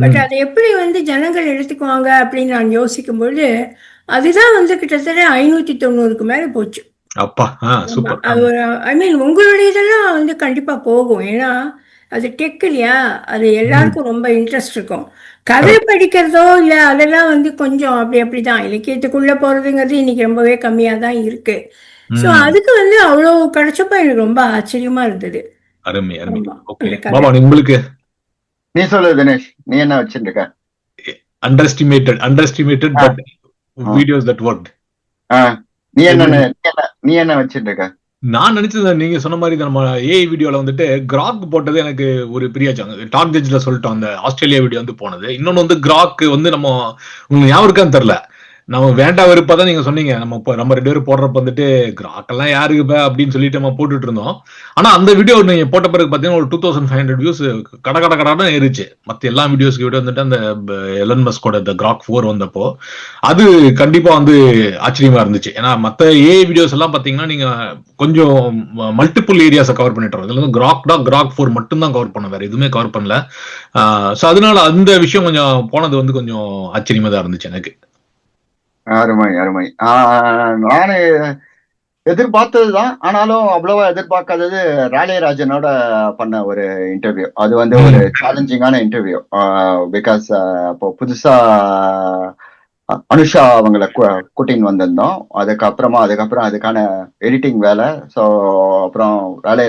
பட் அதை எப்படி வந்து ஜனங்கள் எடுத்துக்குவாங்க அப்படின்னு நான் யோசிக்கும்போது அதுதான் வந்து கிட்டத்தட்ட 590க்கு மேல போச்சு. அப்பா சூப்பர். அது ஒரு ஐ மீன் உங்களுடைய இதெல்லாம் வந்து கண்டிப்பா போகும், ஏன்னா அது டெக் இல்லையா, அது எல்லாருக்கும் ரொம்ப இன்ட்ரெஸ்ட் இருக்கும். கதை படிக்கிறதோ இல்ல அதெல்லாம் வந்து கொஞ்சம் அப்படிதான், இலக்கியத்துக்குள்ள போறதுங்கிறது இன்னைக்கு ரொம்பவே கம்மியா தான் இருக்கு. சோ அதுக்கு வந்து அவ்வளவு கிடைச்சப்ப எனக்கு ரொம்ப ஆச்சரியமா இருந்தது. அருமை அருமை. ஓகே பாபா, உங்களுக்கு நீ சொல்லு தினேஷ், நீ என்ன வச்சிருக்க? அண்டர்எஸ்டிமேட்டட் பட் வீடியோஸ் தட் வொர்க்ட். நீ என்ன வச்சிட்டு இருக்க? நான் நினைச்சது நீங்க சொன்ன மாதிரி நம்ம ஏஐ வீடியோல வந்துட்டு கிராக் போட்டது எனக்கு ஒரு பெரிய டாக் ஜட்ஜ்ல சொல்லிட்டோம், அந்த ஆஸ்திரேலியா வீடியோ வந்து போனது. இன்னொன்னு வந்து கிராக் வந்து நம்ம உங்களுக்கு ஞாபகம் இருக்கான்னு தெரியல, நம்ம வேண்டாம் வெறுப்பாதான் நீங்க சொன்னீங்க, நம்ம 2 பேரும் போடுறப்ப வந்துட்டு கிராக்கெல்லாம் யாருக்கு அப்படின்னு சொல்லிட்டு நம்ம போட்டுட்டு இருந்தோம். ஆனா அந்த வீடியோ நீங்க போட்ட பிறகு பாத்தீங்கன்னா ஒரு 2500 வியூஸ் கடை ஏறிச்சு. மத்த எல்லா வீடியோஸ்க்கு விட வந்துட்டு அந்த எலன் மஸ்கோட இந்த கிராக் 4 வந்தப்போ அது கண்டிப்பா வந்து ஆச்சரியமா இருந்துச்சு. ஏன்னா மத்த ஏஐ வீடியோஸ் எல்லாம் பாத்தீங்கன்னா நீங்க கொஞ்சம் மல்டிபிள் ஏரியாஸை கவர் பண்ணிட்டு வரோம், இதுல வந்து கிராக் 4 மட்டும் தான் கவர் பண்ண, வேற எதுவுமே கவர் பண்ணல. சோ அதனால அந்த விஷயம் கொஞ்சம் போனது வந்து கொஞ்சம் ஆச்சரியமா தான் இருந்துச்சு எனக்கு. அருமை அருமை. நானு எதிர்பார்த்ததுதான், ஆனாலும் அவ்வளவா எதிர்பார்க்காதது ராஜனோட பண்ண ஒரு இன்டர்வியூ. அது வந்து ஒரு சேலஞ்சிங்கான இன்டர்வியூ. பிகாஸ் இப்போ புதுசா அனுஷா அவங்கள கூட்டின்னு வந்திருந்தோம். அதுக்கப்புறம் அதுக்கான எடிட்டிங் வேலை. ஸோ அப்புறம்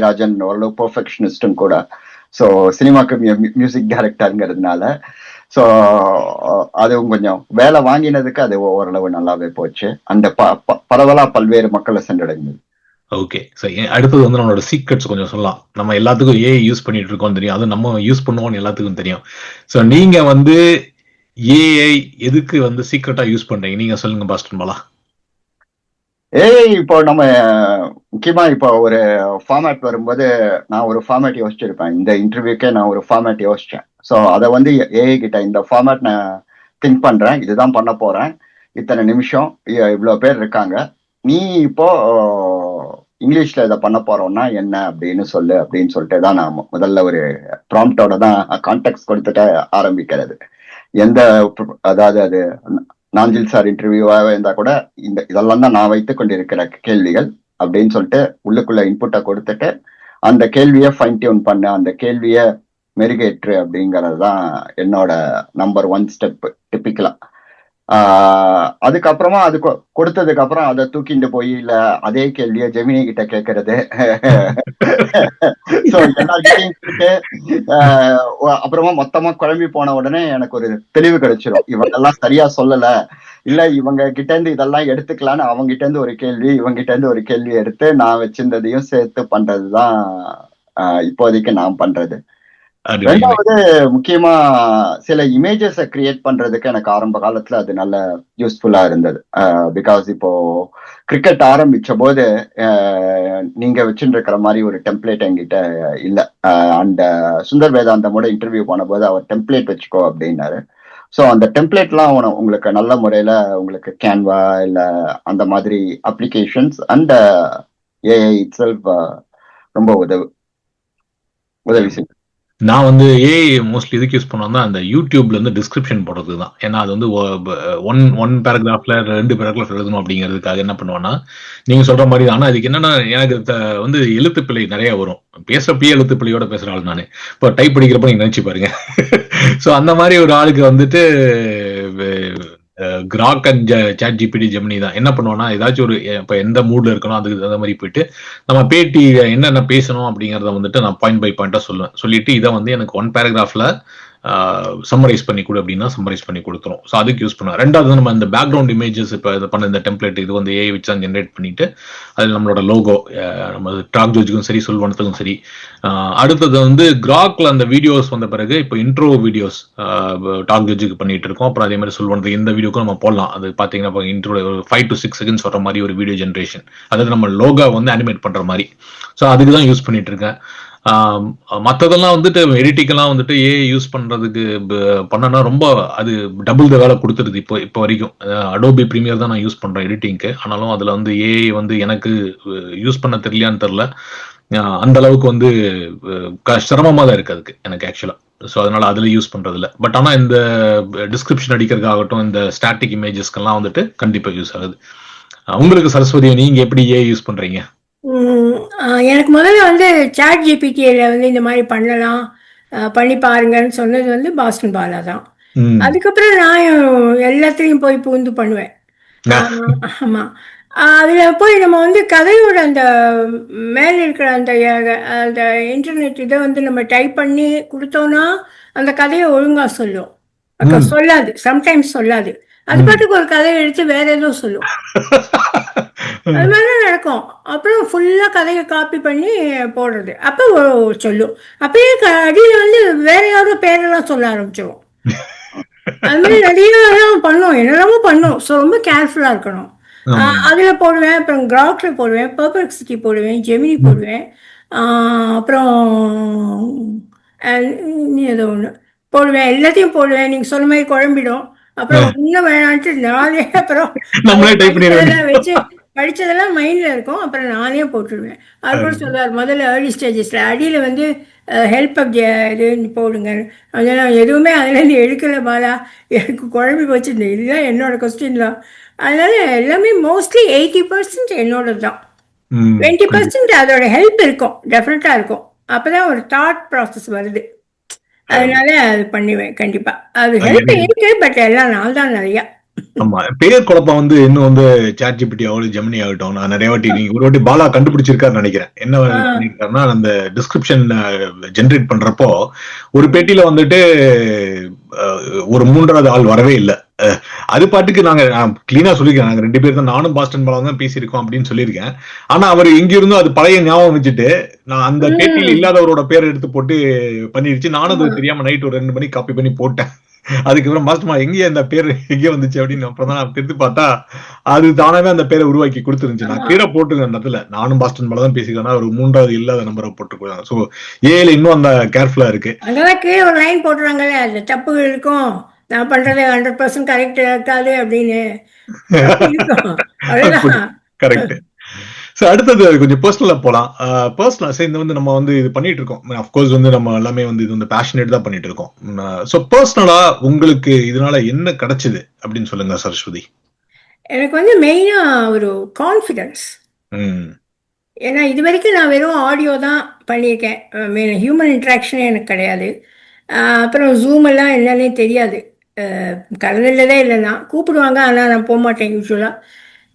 ராஜன் ஓரளவு பெர்ஃபெக்ஷனிஸ்டும் கூட. ஸோ சினிமாக்கு மியூசிக் டைரக்டருங்கிறதுனால ஸோ அதுவும் கொஞ்சம் வேலை வாங்கினதுக்கு அது ஓரளவு நல்லாவே போச்சு. அந்த பரவலா பல்வேறு மக்களை சென்றடைந்தது. ஓகே, அடுத்தது வந்து நம்மளோட சீக்ரெட்ஸ் கொஞ்சம் சொல்லலாம். நம்ம எல்லாத்துக்கும் ஏஐ யூஸ் பண்ணிட்டு இருக்கோம் தெரியும், அது நம்ம யூஸ் பண்ணுவோம்னு எல்லாத்துக்கும் தெரியும். ஸோ நீங்க வந்து ஏஐ எதுக்கு வந்து சீக்ரெட்டா யூஸ் பண்றீங்க, நீங்க சொல்லுங்க பாஸ்டன் பாலா. ஏஐ இப்போ நம்ம முக்கியமா இப்போ ஒரு ஃபார்மேட் வரும்போது நான் ஒரு ஃபார்மேட் யோசிச்சிருப்பேன். இந்த இன்டர்வியூக்கே நான் ஒரு ஃபார்மேட் யோசிச்சேன். ஸோ அதை வந்து ஏஐ கிட்ட இந்த ஃபார்மேட் நான் திங்க் பண்றேன், இதுதான் பண்ண போறேன், இத்தனை நிமிஷம், இவ்வளவு பேர் இருக்காங்க, நீ இப்போ இங்கிலீஷ்ல இதை பண்ண போறோம்னா என்ன அப்படின்னு சொல்லு அப்படின்னு சொல்லிட்டு தான் நான் முதல்ல ஒரு ப்ராம்ப்டோட தான் கான்டெக்ட் கொடுத்துட்டு ஆரம்பிக்கிறது. அதாவது அது நாஞ்சில் சார் இன்டர்வியூவாக இருந்தா கூட இதெல்லாம் தான் நான் வைத்துக் கொண்டிருக்கிற கேள்விகள் அப்படின்னு சொல்லிட்டு உள்ளுக்குள்ள இன்புட்டை கொடுத்துட்டு அந்த கேள்வியை ஃபைன் டியூன் பண்ண, அந்த கேள்வியை மெருகேற்று அப்படிங்கிறது தான் என்னோட நம்பர் 1 ஸ்டெப் டிப்பிக்கலா. அதுக்கப்புறமா அது கொடுத்ததுக்கு அப்புறம் அதை தூக்கிட்டு போய் இல்ல அதே கேள்வியை ஜெமினி கிட்ட கேட்கறது. அப்புறமா மொத்தமா குழம்பி போன உடனே எனக்கு ஒரு தெளிவு கிடைச்சிடும், இவங்க எல்லாம் சரியா சொல்லல, இல்ல இவங்க கிட்ட இருந்து இதெல்லாம் எடுத்துக்கலான்னு அவங்க கிட்ட இருந்து ஒரு கேள்வி, இவங்க கிட்ட இருந்து ஒரு கேள்வி எடுத்து நான் வச்சிருந்ததையும் சேர்த்து பண்றதுதான் இப்போதைக்கு நான் பண்றது. ரெண்டாவது முக்கியமா சில இமேஜஸை கிரியேட் பண்றதுக்கு எனக்கு ஆரம்ப காலத்துல அது நல்ல யூஸ்ஃபுல்லா இருந்தது. பிகாஸ் இப்போ கிரிக்கெட் ஆரம்பிச்ச போது நீங்க வச்சுட்டு இருக்கிற மாதிரி ஒரு டெம்ப்ளேட் என்கிட்ட இல்லை. அந்த சுந்தர் வேதாந்தமோட இன்டர்வியூ போன போது அவர் டெம்ப்ளேட் வச்சுக்கோ அப்படின்னாரு. ஸோ அந்த டெம்ப்ளேட்லாம் உங்களுக்கு நல்ல முறையில உங்களுக்கு கேன்வா இல்ல அந்த மாதிரி applications and AI it self ரொம்ப உதவி செய்யும். நான் வந்து ஏஐ மோஸ்ட்லி எதுக்கு யூஸ் பண்ணுவேன்னா அந்த யூடியூப்ல இருந்து டிஸ்கிரிப்ஷன் போடுறது தான். ஏன்னா அது வந்து ஒன் பேராகிராஃப்ல 2 பேராகிராஃப் எழுதணும் அப்படிங்கிறதுக்காக என்ன பண்ணுவேன்னா நீங்க சொல்ற மாதிரி தான். ஆனா அதுக்கு என்னன்னா எனக்கு வந்து எழுத்துப்பிழை நிறைய வரும், பேசுறப்பயே எழுத்துப்பிழையோட பேசுற ஆள் நானு. இப்போ டைப் படிக்கிறப்ப நீங்க நினைச்சு பாருங்க. ஸோ அந்த மாதிரி ஒரு ஆளுக்கு வந்துட்டு crack and ChatGPT Gemini தான் என்ன பண்ணுவோம்னா ஏதாச்சும் ஒரு இப்போ எந்த மூட்ல இருக்கணும் அதுக்கு தகுந்த மாதிரி போயிட்டு நம்ம பேட்டி என்னென்ன பேசணும் அப்படிங்கிறத வந்துட்டு நான் பாயிண்ட் பை பாயிண்டா சொல்லுவேன். சொல்லிட்டு இதை வந்து எனக்கு 1 பேராகிராஃப்ல சம்மரைஸ் பண்ணி கொடு அப்படின்னா சம்மரைஸ் பண்ணி கொடுத்துரும். ஸோ அதுக்கு யூஸ் பண்ணுவோம். ரெண்டாவது நம்ம இந்த பேக்ரவுண்ட் இமேஜஸ் இப்போ இது பண்ண இந்த டெம்ப்ளேட் இது வந்து ஏஐ வச்சு தான் ஜென்ரேட் பண்ணிட்டு அதில் நம்மளோட லோகோ நம்ம டாக் ஜோஜுக்கும் சரி சொல்வனத்துக்கும் சரி. அடுத்தது வந்து கிராக்ல அந்த வீடியோஸ் வந்த பிறகு இப்போ இன்ட்ரோ வீடியோஸ் டாக் ஜோஜுக்கு பண்ணிட்டு இருக்கோம். அப்புறம் அதே மாதிரி சொல்வனத்துக்கு இந்த வீடியோக்கும் நம்ம போடலாம். அது பார்த்தீங்கன்னா இப்போ இன்ட்ரோ 5 to 6 seconds வர மாதிரி ஒரு வீடியோ ஜென்ரேஷன், அதாவது நம்ம லோகோ வந்து அனிமேட் பண்ற மாதிரி. ஸோ அதுக்கு தான் யூஸ் பண்ணிட்டு இருக்கேன். மற்றதெல்லாம் வந்துட்டு எடிட்டிங்கெல்லாம் வந்துட்டு ஏஐ யூஸ் பண்றதுக்கு பண்ணனா ரொம்ப அது டபுள் த வேலை கொடுத்துருது இப்போ வரைக்கும். அடோபி ப்ரீமியர் தான் நான் யூஸ் பண்றேன் எடிட்டிங்க்கு. ஆனாலும் அதுல வந்து ஏஐ வந்து எனக்கு யூஸ் பண்ண தெரியலையான்னு தெரியல, அந்த அளவுக்கு வந்து சிரமமா தான் இருக்கு அதுக்கு எனக்கு ஆக்சுவலா. ஸோ அதனால அதுல யூஸ் பண்றது இல்லை. பட் ஆனா இந்த டிஸ்கிரிப்ஷன் அடிக்கிறதுக்காகட்டும் இந்த ஸ்டாட்டிக் இமேஜஸ்க்கெல்லாம் வந்துட்டு கண்டிப்பா யூஸ் ஆகுது. உங்களுக்கு சரஸ்வதியை நீங்க எப்படி ஏஐ யூஸ் பண்றீங்க? எனக்கு முதல்ல வந்து சாட் ஜிபிடியில் வந்து இந்த மாதிரி பண்ணலாம் பண்ணி பாருங்கன்னு சொன்னது வந்து பாஸ்டன் பாலா தான். அதுக்கப்புறம் நான் எல்லாத்துலேயும் போய் பூந்து பண்ணுவேன். ஆமாம், அதில் போய் நம்ம வந்து கதையோட அந்த மேலே இருக்கிற அந்த அந்த இன்டர்நெட் இதை வந்து நம்ம டைப் பண்ணி கொடுத்தோன்னா அந்த கதையை ஒழுங்காக சொல்லும். சொல்லாது, சம்டைம்ஸ் சொல்லாது. அது பாட்டுக்கு ஒரு கதையை எடுத்து வேற ஏதோ சொல்லும். அது மாதிரிலாம் நடக்கும். அப்புறம் ஃபுல்லா கதையை காப்பி பண்ணி போடுறது. அப்போ சொல்லும். அப்பயே அடியில வந்து வேற யாரோ பேரெல்லாம் சொல்ல ஆரம்பிச்சிடும். அது மாதிரி நிறைய பண்ணும், என்னெல்லாமோ பண்ணும். ஸோ ரொம்ப கேர்ஃபுல்லா இருக்கணும். அதுல போடுவேன், அப்புறம் கிராக்ல போடுவேன், பெர்ப்ளெக்சிட்டி போடுவேன், ஜெமினி போடுவேன், அப்புறம் ஏதோ ஒன்று போடுவேன். எல்லாத்தையும் போடுவேன். நீங்க சொன்ன மாதிரி குழம்பிடும். அப்புறம் இன்னும் வேணான்ட்டு நானே அப்புறம் வச்சு படிச்சதெல்லாம் மைண்ட்ல இருக்கும். அப்புறம் நானே போட்டுடுவேன். அது கூட சொல்லுவார் முதல்ல ஏர்லி ஸ்டேஜஸ்ல அடியில வந்து ஹெல்ப் இது போடுங்க. அதெல்லாம் எதுவுமே அதுலேருந்து எடுக்கல பாலா, எனக்கு குழம்பி போச்சு. இதுதான் என்னோட கொஸ்டின்லாம். அதனால எல்லாமே மோஸ்ட்லி 80% என்னோட தான். 20% அதோட ஹெல்ப் இருக்கும், டெஃபினட்டா இருக்கும். அப்பதான் ஒரு தாட் ப்ராசஸ் வருது. அதனால அது பண்ணுவேன் கண்டிப்பா. அது ஹெல்ப் இருக்கு, பட் எல்லாம் நாள் தான் நிறைய. ஆமா, பேர் குழப்பம் வந்து இன்னும் வந்து சாட் ஜிபிடி ஆகட்டும் ஜெமினி ஆகட்டும், நான் நிறைய வாட்டி நீங்க ஒரு வாட்டி பாலா கண்டுபிடிச்சிருக்காருன்னு நினைக்கிறேன். என்ன பண்ணிருக்காருன்னா அந்த டிஸ்கிரிப்ஷன் ஜென்ரேட் பண்றப்போ ஒரு பேட்டியில வந்துட்டு ஒரு 3வது ஆள் வரவே இல்லை. அது பாட்டுக்கு நாங்க கிளீனா சொல்லிருக்கேன், நாங்க 2 பேர் தான், நானும் பாஸ்டன் பாலா தான் பேசியிருக்கோம் அப்படின்னு சொல்லியிருக்கேன். ஆனா அவர் எங்க இருந்தும் அது பழைய ஞாபகம் வச்சுட்டு நான் அந்த பேட்டியில இல்லாதவரோட பேரை எடுத்து போட்டு பண்ணிருச்சு. நானும் அது தெரியாம நைட் ஒரு 2 மணிக்கு காப்பி பண்ணி போட்டேன். அதுக்கப்புறம் மாஸ்டர்மா எங்கேயே அந்த பேர் எங்கே வந்துச்சு அப்படின்னு அப்புறம் தான் நான் திருத்தி பார்த்தா அது தானாவே அந்த பேரை உருவாக்கி கொடுத்துருந்துச்சு. நான் கீழே போட்டுருக்கேன் அந்த இடத்துல நானும் பாஸ்டன் பாலா தான் பேசிக்கிறேன், ஒரு 3வது இல்லாத நம்பரை போட்டுருக்காங்க. ஸோ ஏல இன்னும் அந்த கேர்ஃபுல்லா இருக்கு. அங்கதான் கீழே ஒரு லைன் போட்டுறாங்கல்ல, அந்த தப்புகள் இருக்கும், நான் பண்றது 100% கரெக்ட் இருக்காது அப்படின்னு. கரெக்ட். ஸோ அடுத்தது கொஞ்சம் பர்சனலா போகலாம். பர்சனலா சேர்ந்து வந்து நம்ம வந்து இது பண்ணிட்டு இருக்கோம். அஃப்கோர்ஸ் வந்து நம்ம எல்லாமே வந்து இது வந்து பேஷனேட் தான் பண்ணிட்டு இருக்கோம். ஸோ பர்சனலா உங்களுக்கு இதனால என்ன கிடைச்சது அப்படின்னு சொல்லுங்க சரஸ்வதி. எனக்கு வந்து மெயினா ஒரு கான்ஃபிடன்ஸ். ஏன்னா இது வரைக்கும் நான் வெறும் ஆடியோ தான் பண்ணியிருக்கேன், ஹியூமன் இன்ட்ராக்ஷனே எனக்கு கிடையாது. அப்புறம் ஜூம் எல்லாம் என்னன்னே தெரியாது, கலந்துள்ளதே இல்லைன்னா கூப்பிடுவாங்க, ஆனால் நான் போக மாட்டேன் யூஸ்வலாக.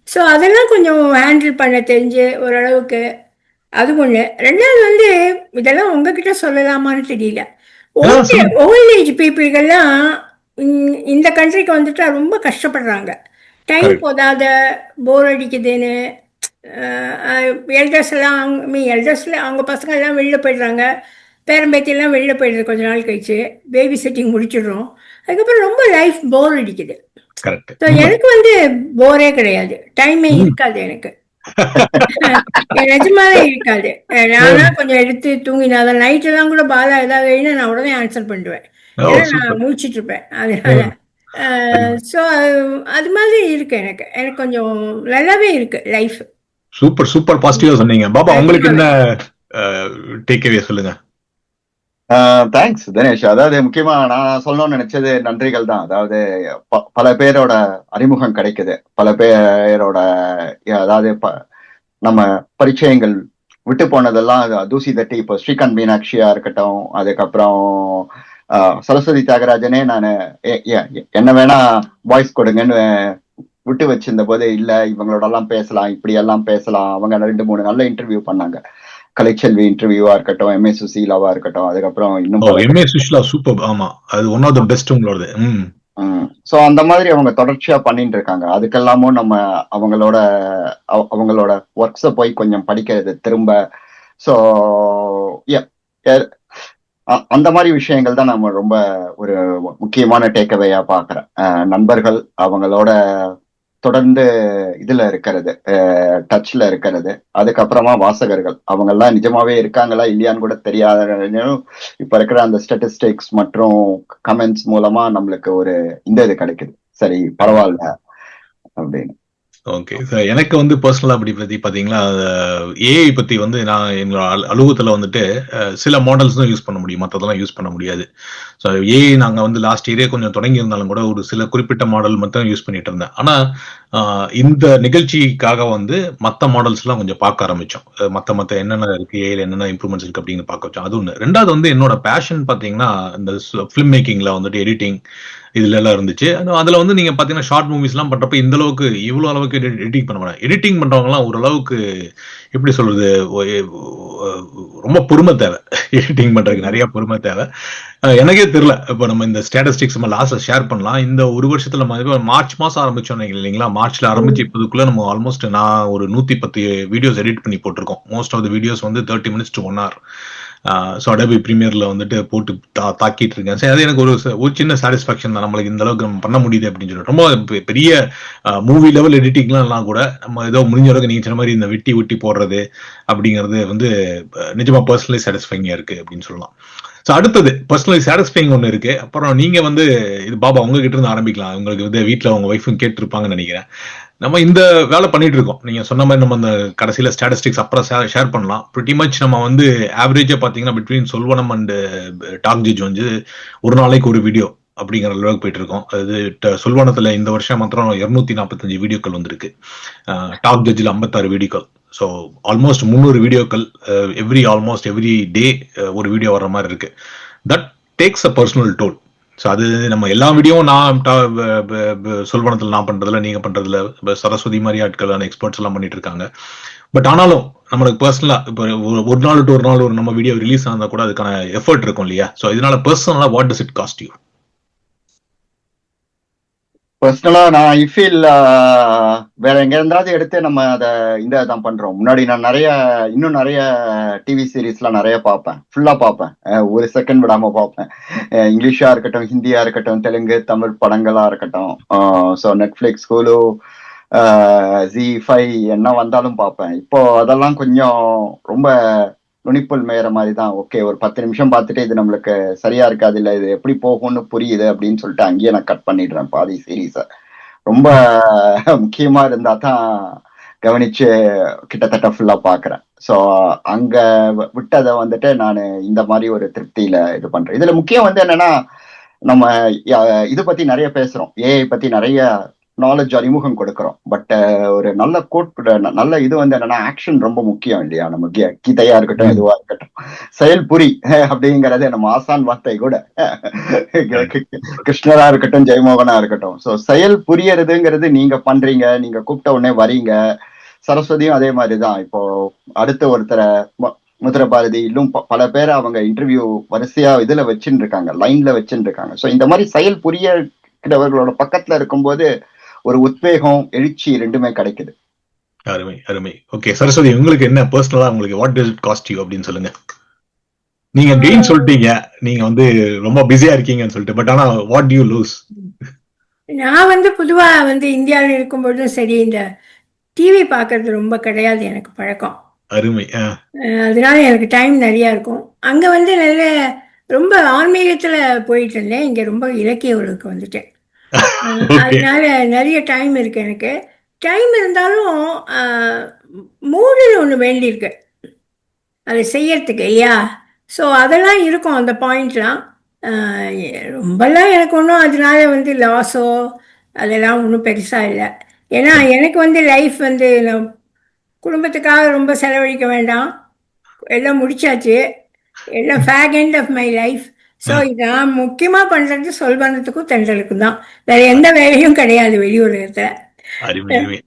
ஸோ அதெல்லாம் கொஞ்சம் ஹேண்டில் பண்ண தெரிஞ்சு ஓரளவுக்கு, அது ஒன்று. ரெண்டாவது வந்து இதெல்லாம் உங்ககிட்ட சொல்லலாமான்னு தெரியல, ஓல்ட் ஏஜ் பீப்புள்கள்லாம் இந்த கண்ட்ரிக்கு வந்துட்டா ரொம்ப கஷ்டப்படுறாங்க. டைம் போதாத, போர் அடிக்குதுன்னு. எல்டர்ஸ் எல்லாம் எல்டர்ஸில் அவங்க பசங்க எல்லாம் வெளில போயிடுறாங்க, பேரம்பேத்தியெல்லாம் வெளில போயிடுது கொஞ்ச நாள் கழிச்சு, பேபி செட்டிங் முடிச்சிடுறோம். அதுக்கப்புறம் ரொம்ப லைஃப் போர் அடிக்குது. எனக்கு வந்து போரே கிடையாது, டைமே இருக்காது எனக்கு, நிஜமாவே இருக்காது. நானா கொஞ்சம் எடுத்து தூங்கினாதான் நைட் எல்லாம் கூட பாலா ஏதாவது நான் உடனே ஆன்சர் பண்ணுவேன், ஏன்னா நான் முடிச்சிட்டு இருப்பேன். அதனால ஸோ அது மாதிரி இருக்கு எனக்கு, எனக்கு கொஞ்சம் நல்லாவே இருக்கு லைஃப். சூப்பர் சூப்பர் பாசிட்டிவா சொன்னீங்க. பாபா உங்களுக்கு என்ன டேக்அவே சொல்லுங்க. தேங்க்ஸ் தினேஷ். அதாவது முக்கியமா நான் சொல்லணும்னு நினைச்சது நன்றிகள் தான். அதாவது பல பேரோட அறிமுகம் கிடைக்குது, பல பேரோட அதாவது நம்ம பரிச்சயங்கள் விட்டு போனதெல்லாம் தூசி தட்டி, இப்போ ஸ்ரீகாந்த் மீனாட்சியா இருக்கட்டும், அதுக்கப்புறம் சரஸ்வதி தியாகராஜனே நான் என்ன வேணா வாய்ஸ் கொடுங்கன்னு விட்டு வச்சிருந்த போது, இல்ல இவங்களோட எல்லாம் பேசலாம், இப்படி எல்லாம் பேசலாம், அவங்க 2-3 நல்ல இன்டர்வியூ பண்ணாங்க. கலைச்செல்வி இன்டர்வியூவா இருக்கட்டும், எம்ஏ சுசீலாவா இருக்கட்டும், அதுக்கப்புறம் இன்னும் எம்ஏ சுஷீலா சூப்பர். ஆமா, அது ஒன் ஆஃப் தி பெஸ்ட் உங்களோட. சோ அந்த மாதிரி அவங்க தொடர்ச்சியா பண்ணிட்டு இருக்காங்க. அதுக்கெல்லாமும் நம்ம அவங்களோட ஒர்க்ஸ போய் கொஞ்சம் படிக்கிறது திரும்ப. சோ அந்த மாதிரி விஷயங்கள் தான் நம்ம ரொம்ப ஒரு முக்கியமான டேக்அவேயா பாக்குறேன். நண்பர்கள் அவங்களோட தொடர்ந்து இதுல இருக்கிறது, டச்ல இருக்கிறது. அதுக்கப்புறமா வாசகர்கள் அவங்க எல்லாம் நிஜமாவே இருக்காங்களா இல்லையான்னு கூட தெரியாத இப்ப இருக்கிற அந்த ஸ்டாட்டிஸ்டிக்ஸ் மற்றும் கமெண்ட்ஸ் மூலமா நம்மளுக்கு ஒரு இது கிடைக்குது. சரி பரவாயில்ல அப்படின்னு. ஓகே சார், எனக்கு வந்து பர்சனலா அப்படி பத்தி பாத்தீங்களா, ஏஐ பத்தி வந்து நான் எங்களோட அலுவலகத்துல வந்துட்டு சில மாடல்ஸ் தான் யூஸ் பண்ண முடியும், மற்றதெல்லாம் யூஸ் பண்ண முடியாது. ஸோ ஏஐ நாங்கள் வந்து லாஸ்ட் இயரே கொஞ்சம் தொடங்கி இருந்தாலும் கூட ஒரு சில குறிப்பிட்ட மாடல் மட்டும் யூஸ் பண்ணிட்டு இருந்தேன். ஆனா இந்த நிகழ்ச்சிக்காக வந்து மற்ற மாடல்ஸ்லாம் கொஞ்சம் பார்க்க ஆரம்பிச்சோம். மற்ற என்னென்ன இருக்கு, ஏஐல என்னென்ன இம்ப்ரூவ்மெண்ட்ஸ் இருக்கு அப்படின்னு பார்க்க வச்சோம். அது ஒன்று. ரெண்டாவது வந்து என்னோட பேஷன் பாத்தீங்கன்னா இந்த ஃபிலிம் மேக்கிங்ல வந்துட்டு எடிட்டிங் இதுல எல்லாம் இருந்துச்சு. அதுல வந்து நீங்க பாத்தீங்கன்னா ஷார்ட் மூவிஸ் எல்லாம் பண்றப்ப இந்த அளவுக்கு இவ்வளவு அளவுக்கு எடிட்டிங் பண்ண மாட்டாங்க. எடிட்டிங் பண்றவங்க எல்லாம் ஓரளவுக்கு எப்படி சொல்றது, ரொம்ப பொறுமை தேவை. எடிட்டிங் பண்றதுக்கு நிறைய பொறுமை தேவை. எனக்கே தெரியல. இப்போ நம்ம இந்த ஸ்டாட்டிஸ்டிக்ஸ் நம்ம லாஸ்ட்ல ஷேர் பண்ணலாம். இந்த ஒரு வருஷத்துல மார்ச் மாசம் ஆரம்பிச்சோம் இல்லைங்களா, மார்ச்ல ஆரம்பிச்சு இப்போதுக்குள்ள நம்ம ஆல்மோஸ்ட் நான் ஒரு 110 வீடியோஸ் எடிட் பண்ணி போட்டிருக்கோம். மோஸ்ட் ஆஃப் த வீடியோஸ் வந்து 30 minutes to 1 hour. So Adobe ப்ரீமியர்ல வந்துட்டு போட்டு தாக்கிட்டு இருக்கேன். சரி, அது எனக்கு ஒரு சின்ன சாட்டிஸ்ஃபேக்ஷன் தான். நம்மளுக்கு இந்த அளவுக்கு நம்ம பண்ண முடியுது அப்படின்னு சொல்லிட்டு. ரொம்ப பெரிய மூவி லெவல் எடிட்டிங்லாம் கூட நம்ம ஏதோ முடிஞ்ச அளவுக்கு நீங்க சொன்ன மாதிரி இந்த வெட்டி போடுறது அப்படிங்கிறது வந்து நிஜமா பர்சனலி சாட்டிஸ்ஃபைங்கா இருக்கு அப்படின்னு சொல்லலாம். ஸோ அடுத்தது பர்சனலி சாட்டிஸ்ஃபைங் ஒன்று இருக்கு. அப்புறம் நீங்க வந்து இது பாபா உங்ககிட்ட இருந்து ஆரம்பிக்கலாம். உங்களுக்கு வந்து வீட்டில் உங்க ஒய்ஃபும் கேட்டிருப்பாங்கன்னு நினைக்கிறேன். நம்ம இந்த வேலை பண்ணிட்டு இருக்கோம். நீங்க சொன்ன மாதிரி நம்ம அந்த கடைசியில ஸ்டாட்டிஸ்டிக்ஸ் அப்புறம் ஷேர் பண்ணலாம். பிரிட்டி மச் நம்ம வந்து ஆவரேஜா பாத்தீங்கன்னா பிட்வீன் சொல்வனம் அண்ட் டாக் ஜட்ஜ் வந்து ஒரு நாளைக்கு ஒரு வீடியோ அப்படிங்கிற அளவுக்கு போயிட்டு இருக்கோம். அது சொல்வனத்துல இந்த வருஷம் மாத்திரம் 245 வீடியோக்கள் வந்திருக்கு. டாக் ஜட்ஜில் 56 வீடியோக்கள். ஸோ ஆல்மோஸ்ட் 300 வீடியோக்கள் ஆல்மோஸ்ட் எவ்ரி டே ஒரு வீடியோ வர்ற மாதிரி இருக்கு. That takes a personal toll. So அது நம்ம எல்லா வீடியோவும் நான் சொல்வனத்தில் நான் பண்றதுல, நீங்க பண்றதுல, சரஸ்வதி மாதிரி ஆட்களான எக்ஸ்பர்ட்ஸ் எல்லாம் பண்ணிட்டு இருக்காங்க. பட் ஆனாலும் நம்மளுக்கு பர்சனலா இப்போ ஒரு நாள் டு ஒரு நாள் ஒரு நம்ம வீடியோ ரிலீஸ் ஆனா கூட அதுக்கான எஃபர்ட் இருக்கும் இல்லையா? ஸோ இதனால பர்சனலா what does it cost you? பர்சனலா நான் ஐ ஃபீல் வேற எங்க இருந்தாவது எடுத்து நம்ம அதை தான் பண்றோம். முன்னாடி நான் இன்னும் நிறைய டிவி சீரீஸ்லாம் நிறைய பார்ப்பேன், ஃபுல்லா பார்ப்பேன், ஒரு செகண்ட் விடாம பார்ப்பேன். இங்கிலீஷா இருக்கட்டும், ஹிந்தியா இருக்கட்டும், தெலுங்கு, தமிழ் படங்களா இருக்கட்டும். ஸோ நெட்ஃபிளிக்ஸ், ஹுலு, ZEE5 என்ன வந்தாலும் பார்ப்பேன். இப்போ அதெல்லாம் கொஞ்சம் ரொம்ப நுனிப்புல் மேயற மாதிரி தான். ஓகே, ஒரு 10 நிமிஷம் பார்த்துட்டு இது நம்மளுக்கு சரியா இருக்காது, இல்ல இது எப்படி போகும்னு புரியுது அப்படின்னு சொல்லிட்டு அங்கேயே நான் கட் பண்ணிடுறேன் பாதி சீரீஸ. ரொம்ப முக்கியமா இருந்தா தான் கவனிச்சு கிட்டத்தட்ட ஃபுல்லா பாக்குறேன். ஸோ அங்க விட்டதை வந்துட்டு நான் இந்த மாதிரி ஒரு திருப்தியில இது பண்றேன். இதுல முக்கியம் வந்து என்னன்னா, நம்ம இது பத்தி நிறைய பேசுறோம், ஏஐ பத்தி நிறைய நாலேஜ் அறிமுகம் கொடுக்கிறோம். பட் ஒரு நல்ல நல்ல இது வந்து என்னன்னா, ஆக்ஷன் ரொம்ப முக்கியம் இல்லையா? நம்ம கீதையா இருக்கட்டும், எதுவா இருக்கட்டும், செயல் புரி அப்படிங்கறது நம்ம ஆசான் வார்த்தை கூட. கிருஷ்ணரா இருக்கட்டும், ஜெயமோகனா இருக்கட்டும். ஸோ செயல் புரியறதுங்கிறது நீங்க பண்றீங்க, நீங்க கூப்பிட்ட உடனே வரீங்க. சரஸ்வதியும் அதே மாதிரிதான். இப்போ அடுத்த ஒருத்தரை முதிர பாரதி இன்னும் பல பேரை அவங்க இன்டர்வியூ வரிசையா இதுல வச்சுட்டு இருக்காங்க, லைன்ல வச்சுட்டு இருக்காங்க. ஸோ இந்த மாதிரி செயல் புரியவர்களோட பக்கத்துல இருக்கும்போது ஒரு உத்வேகம், எழுச்சி ரெண்டுமே கிடைக்குது. அருமை அருமை. ஓகே சரஸ்வதி, உங்களுக்கு என்ன பர்சனலா உங்களுக்கு what does it cost you அப்படின்னு சொல்லுங்க. நீங்க கெயின் சொல்லிட்டீங்க, நீங்க வந்து ரொம்ப பிஸியா இருக்கீங்கன்னு சொல்லிட்டு. பட் ஆனா வாட் டு யூ லூஸ்? நான் வந்து பொதுவா வந்து இந்தியாவில் இருக்கும்போதும் சரி, இந்த டிவி பார்க்கறது ரொம்ப கிடையாது எனக்கு பழக்கம். அருமை. அதனால எனக்கு டைம் நிறைய இருக்கும். அங்க வந்து நல்ல ரொம்ப ஆன்மீகத்துல போயிட்டு இருந்தேன். இங்க ரொம்ப இலக்கிய உலகுக்கு வந்துட்டேன். அதனால நிறைய டைம் இருக்கு எனக்கு. டைம் இருந்தாலும் மூடுன்னு ஒன்று வேண்டியிருக்கு அதை செய்யறதுக்கு இல்லையா? ஸோ அதெல்லாம் இருக்கும் அந்த பாயிண்ட்லாம். ரொம்பலாம் எனக்கு ஒன்றும் அதனால வந்து லாஸோ அதெல்லாம் ஒன்றும் பெருசாக இல்லை. ஏன்னா எனக்கு வந்து லைஃப் வந்து நான் குடும்பத்துக்காக ரொம்ப செலவழிக்க வேண்டாம், எல்லாம் முடிச்சாச்சு, எல்லாம் fake end of my life. So நான் முக்கியமாக பண்ணுறது சொல்வனத்துக்கும் தென்றலுக்கும் தான். வேற எந்த வேலையும் கிடையாது வெளி உலகத்தில். அருமை அருமை.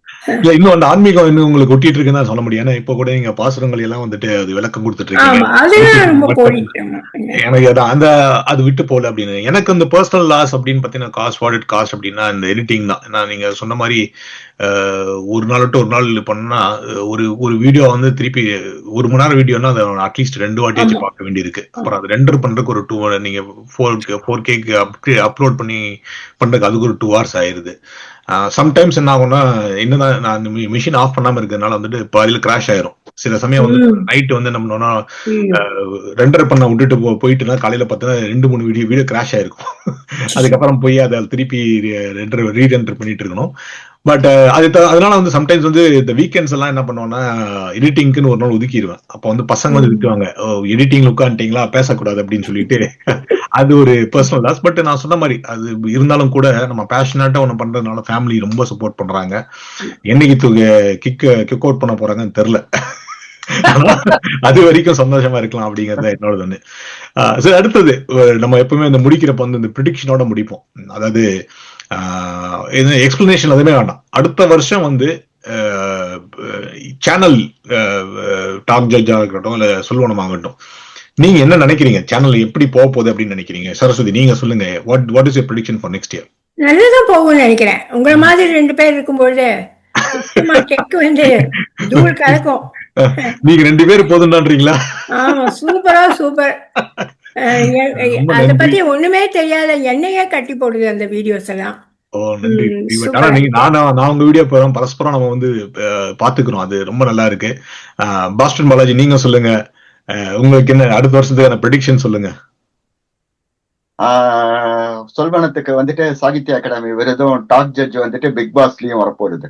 இல்ல இன்னும் அந்த ஆன்மீகம் இன்னும் உங்களுக்கு ஒட்டிட்டு இருக்குன்னு சொல்ல முடியும். ஏன்னா இப்ப கூட நீங்க பாசுரங்கள் எல்லாம் வந்துட்டு அது விளக்கம் கொடுத்துட்டு இருக்கீங்க. எனக்கு அந்த அது விட்டு போல அப்படின்னு. எனக்கு இந்த பர்சனல் லாஸ் அப்படின்னு பாத்தீங்கன்னா காஸ்ட் அப்படின்னா இந்த எடிட்டிங் தான். ஏன்னா நீங்க சொன்ன மாதிரி ஒரு நாள் விட்டு ஒரு நாள் பண்ணா ஒரு வீடியோ வந்து திருப்பி 1 மணி நேரம் வீடியோனா அதை அட்லீஸ்ட் 2 வாட்டி வச்சு பார்க்க வேண்டியிருக்கு. அப்புறம் அது ரெண்டர் பண்றதுக்கு ஒரு 2 நீங்க 4K அப்லோட் பண்ணி பண்றதுக்கு அதுக்கு ஒரு 2 hours ஆயிருது. சம்டைம்ஸ் என்ன ஆகும்னா என்னதான் நான் மிஷின் ஆஃப் பண்ணாம இருக்கிறதுனால வந்துட்டு பாதியில கிராஷ் ஆயிரும். சில சமயம் வந்து நைட் வந்து நம்ம ரெண்டர் பண்ண விட்டுட்டு போயிட்டுனா காலையில பார்த்தா 2-3 வீடியோ கிராஷ் ஆயிருக்கும். அதுக்கப்புறம் போய் அதை திருப்பி ரீரெண்டர் பண்ணிட்டு இருக்கணும். பட் அதனால வந்து சம்டைம்ஸ் வந்து இந்த வீக்கெண்ட்ஸ் எல்லாம் என்ன பண்ணுவோம்னா எடிட்டிங்க்குன்னு ஒரு நாள் ஒதுக்கிடுவேன். அப்ப வந்து பசங்க வந்து திட்டுவாங்க, எடிட்டிங்ல உட்காந்துட்டீங்களா பேசக்கூடாது அப்படின்னு சொல்லிட்டு. அது ஒரு பர்சனல் லாஸ். பட் நான் சொன்ன மாதிரி அது இருந்தாலும் கூட நம்ம பேஷனேட்டா ஒண்ணு பண்றதுனால ஃபேமிலி ரொம்ப சப்போர்ட் பண்றாங்க. என்னைக்கு கிக் அவுட் பண்ண போறாங்கன்னு தெரியல. அது வரைக்கும் சந்தோஷமா இருக்கலாம் அப்படிங்கறது என்னோட ஒண்ணு. சரி, அடுத்தது நம்ம எப்பவுமே இந்த முடிக்கிறப்ப வந்து இந்த ப்ரிடிக்ஷனோட முடிப்போம். அதாவது எக்ஸ்பிளனேஷன் எதுவுமே வேண்டாம். அடுத்த வருஷம் வந்து சேனல் டாப் ஜட்ஜா இருக்கட்டும் இல்ல சொல்லுவனம் ஆகட்டும், நீங்க என்ன நினைக்கிறீங்க? சேனல் எப்படி போக போகுது அப்படின்னு நினைக்கிறீங்க? சரஸ்வதி நீங்க சொல்லுங்க. What is your prediction for next year? நல்லதான் போகும்னு நினைக்கிறேன். உங்களை மாதிரி 2 பேர் இருக்கும்போது வந்து தூள் கலக்கும். நீங்க 2 பேரும் போதும்ன்றீங்களா? ஆமா, சூப்பரா சூப்பர். அத பத்தி ஒண்ணுமே தெரியாத என்னையே கட்டி போடுது அந்த வீடியோஸ் எல்லாம். நன்றி. ஆனா நான் உங்க வீடியோ போறோம், பரஸ்பரம் நம்ம வந்து பாத்துக்கிறோம். அது ரொம்ப நல்லா இருக்கு. பாஸ்டன் பாலாஜி நீங்க சொல்லுங்க, உங்களுக்கு என்ன அடுத்த வருஷத்துக்கான ப்ரெடிக்ஷன் சொல்லுங்க. சொல்வனத்துக்கு வந்துட்டு சாகித்ய அகாடமி விருதும் டாப் ஜட்ஜ் வந்துட்டு பிக் பாஸ்லயும் வரப்போகுது.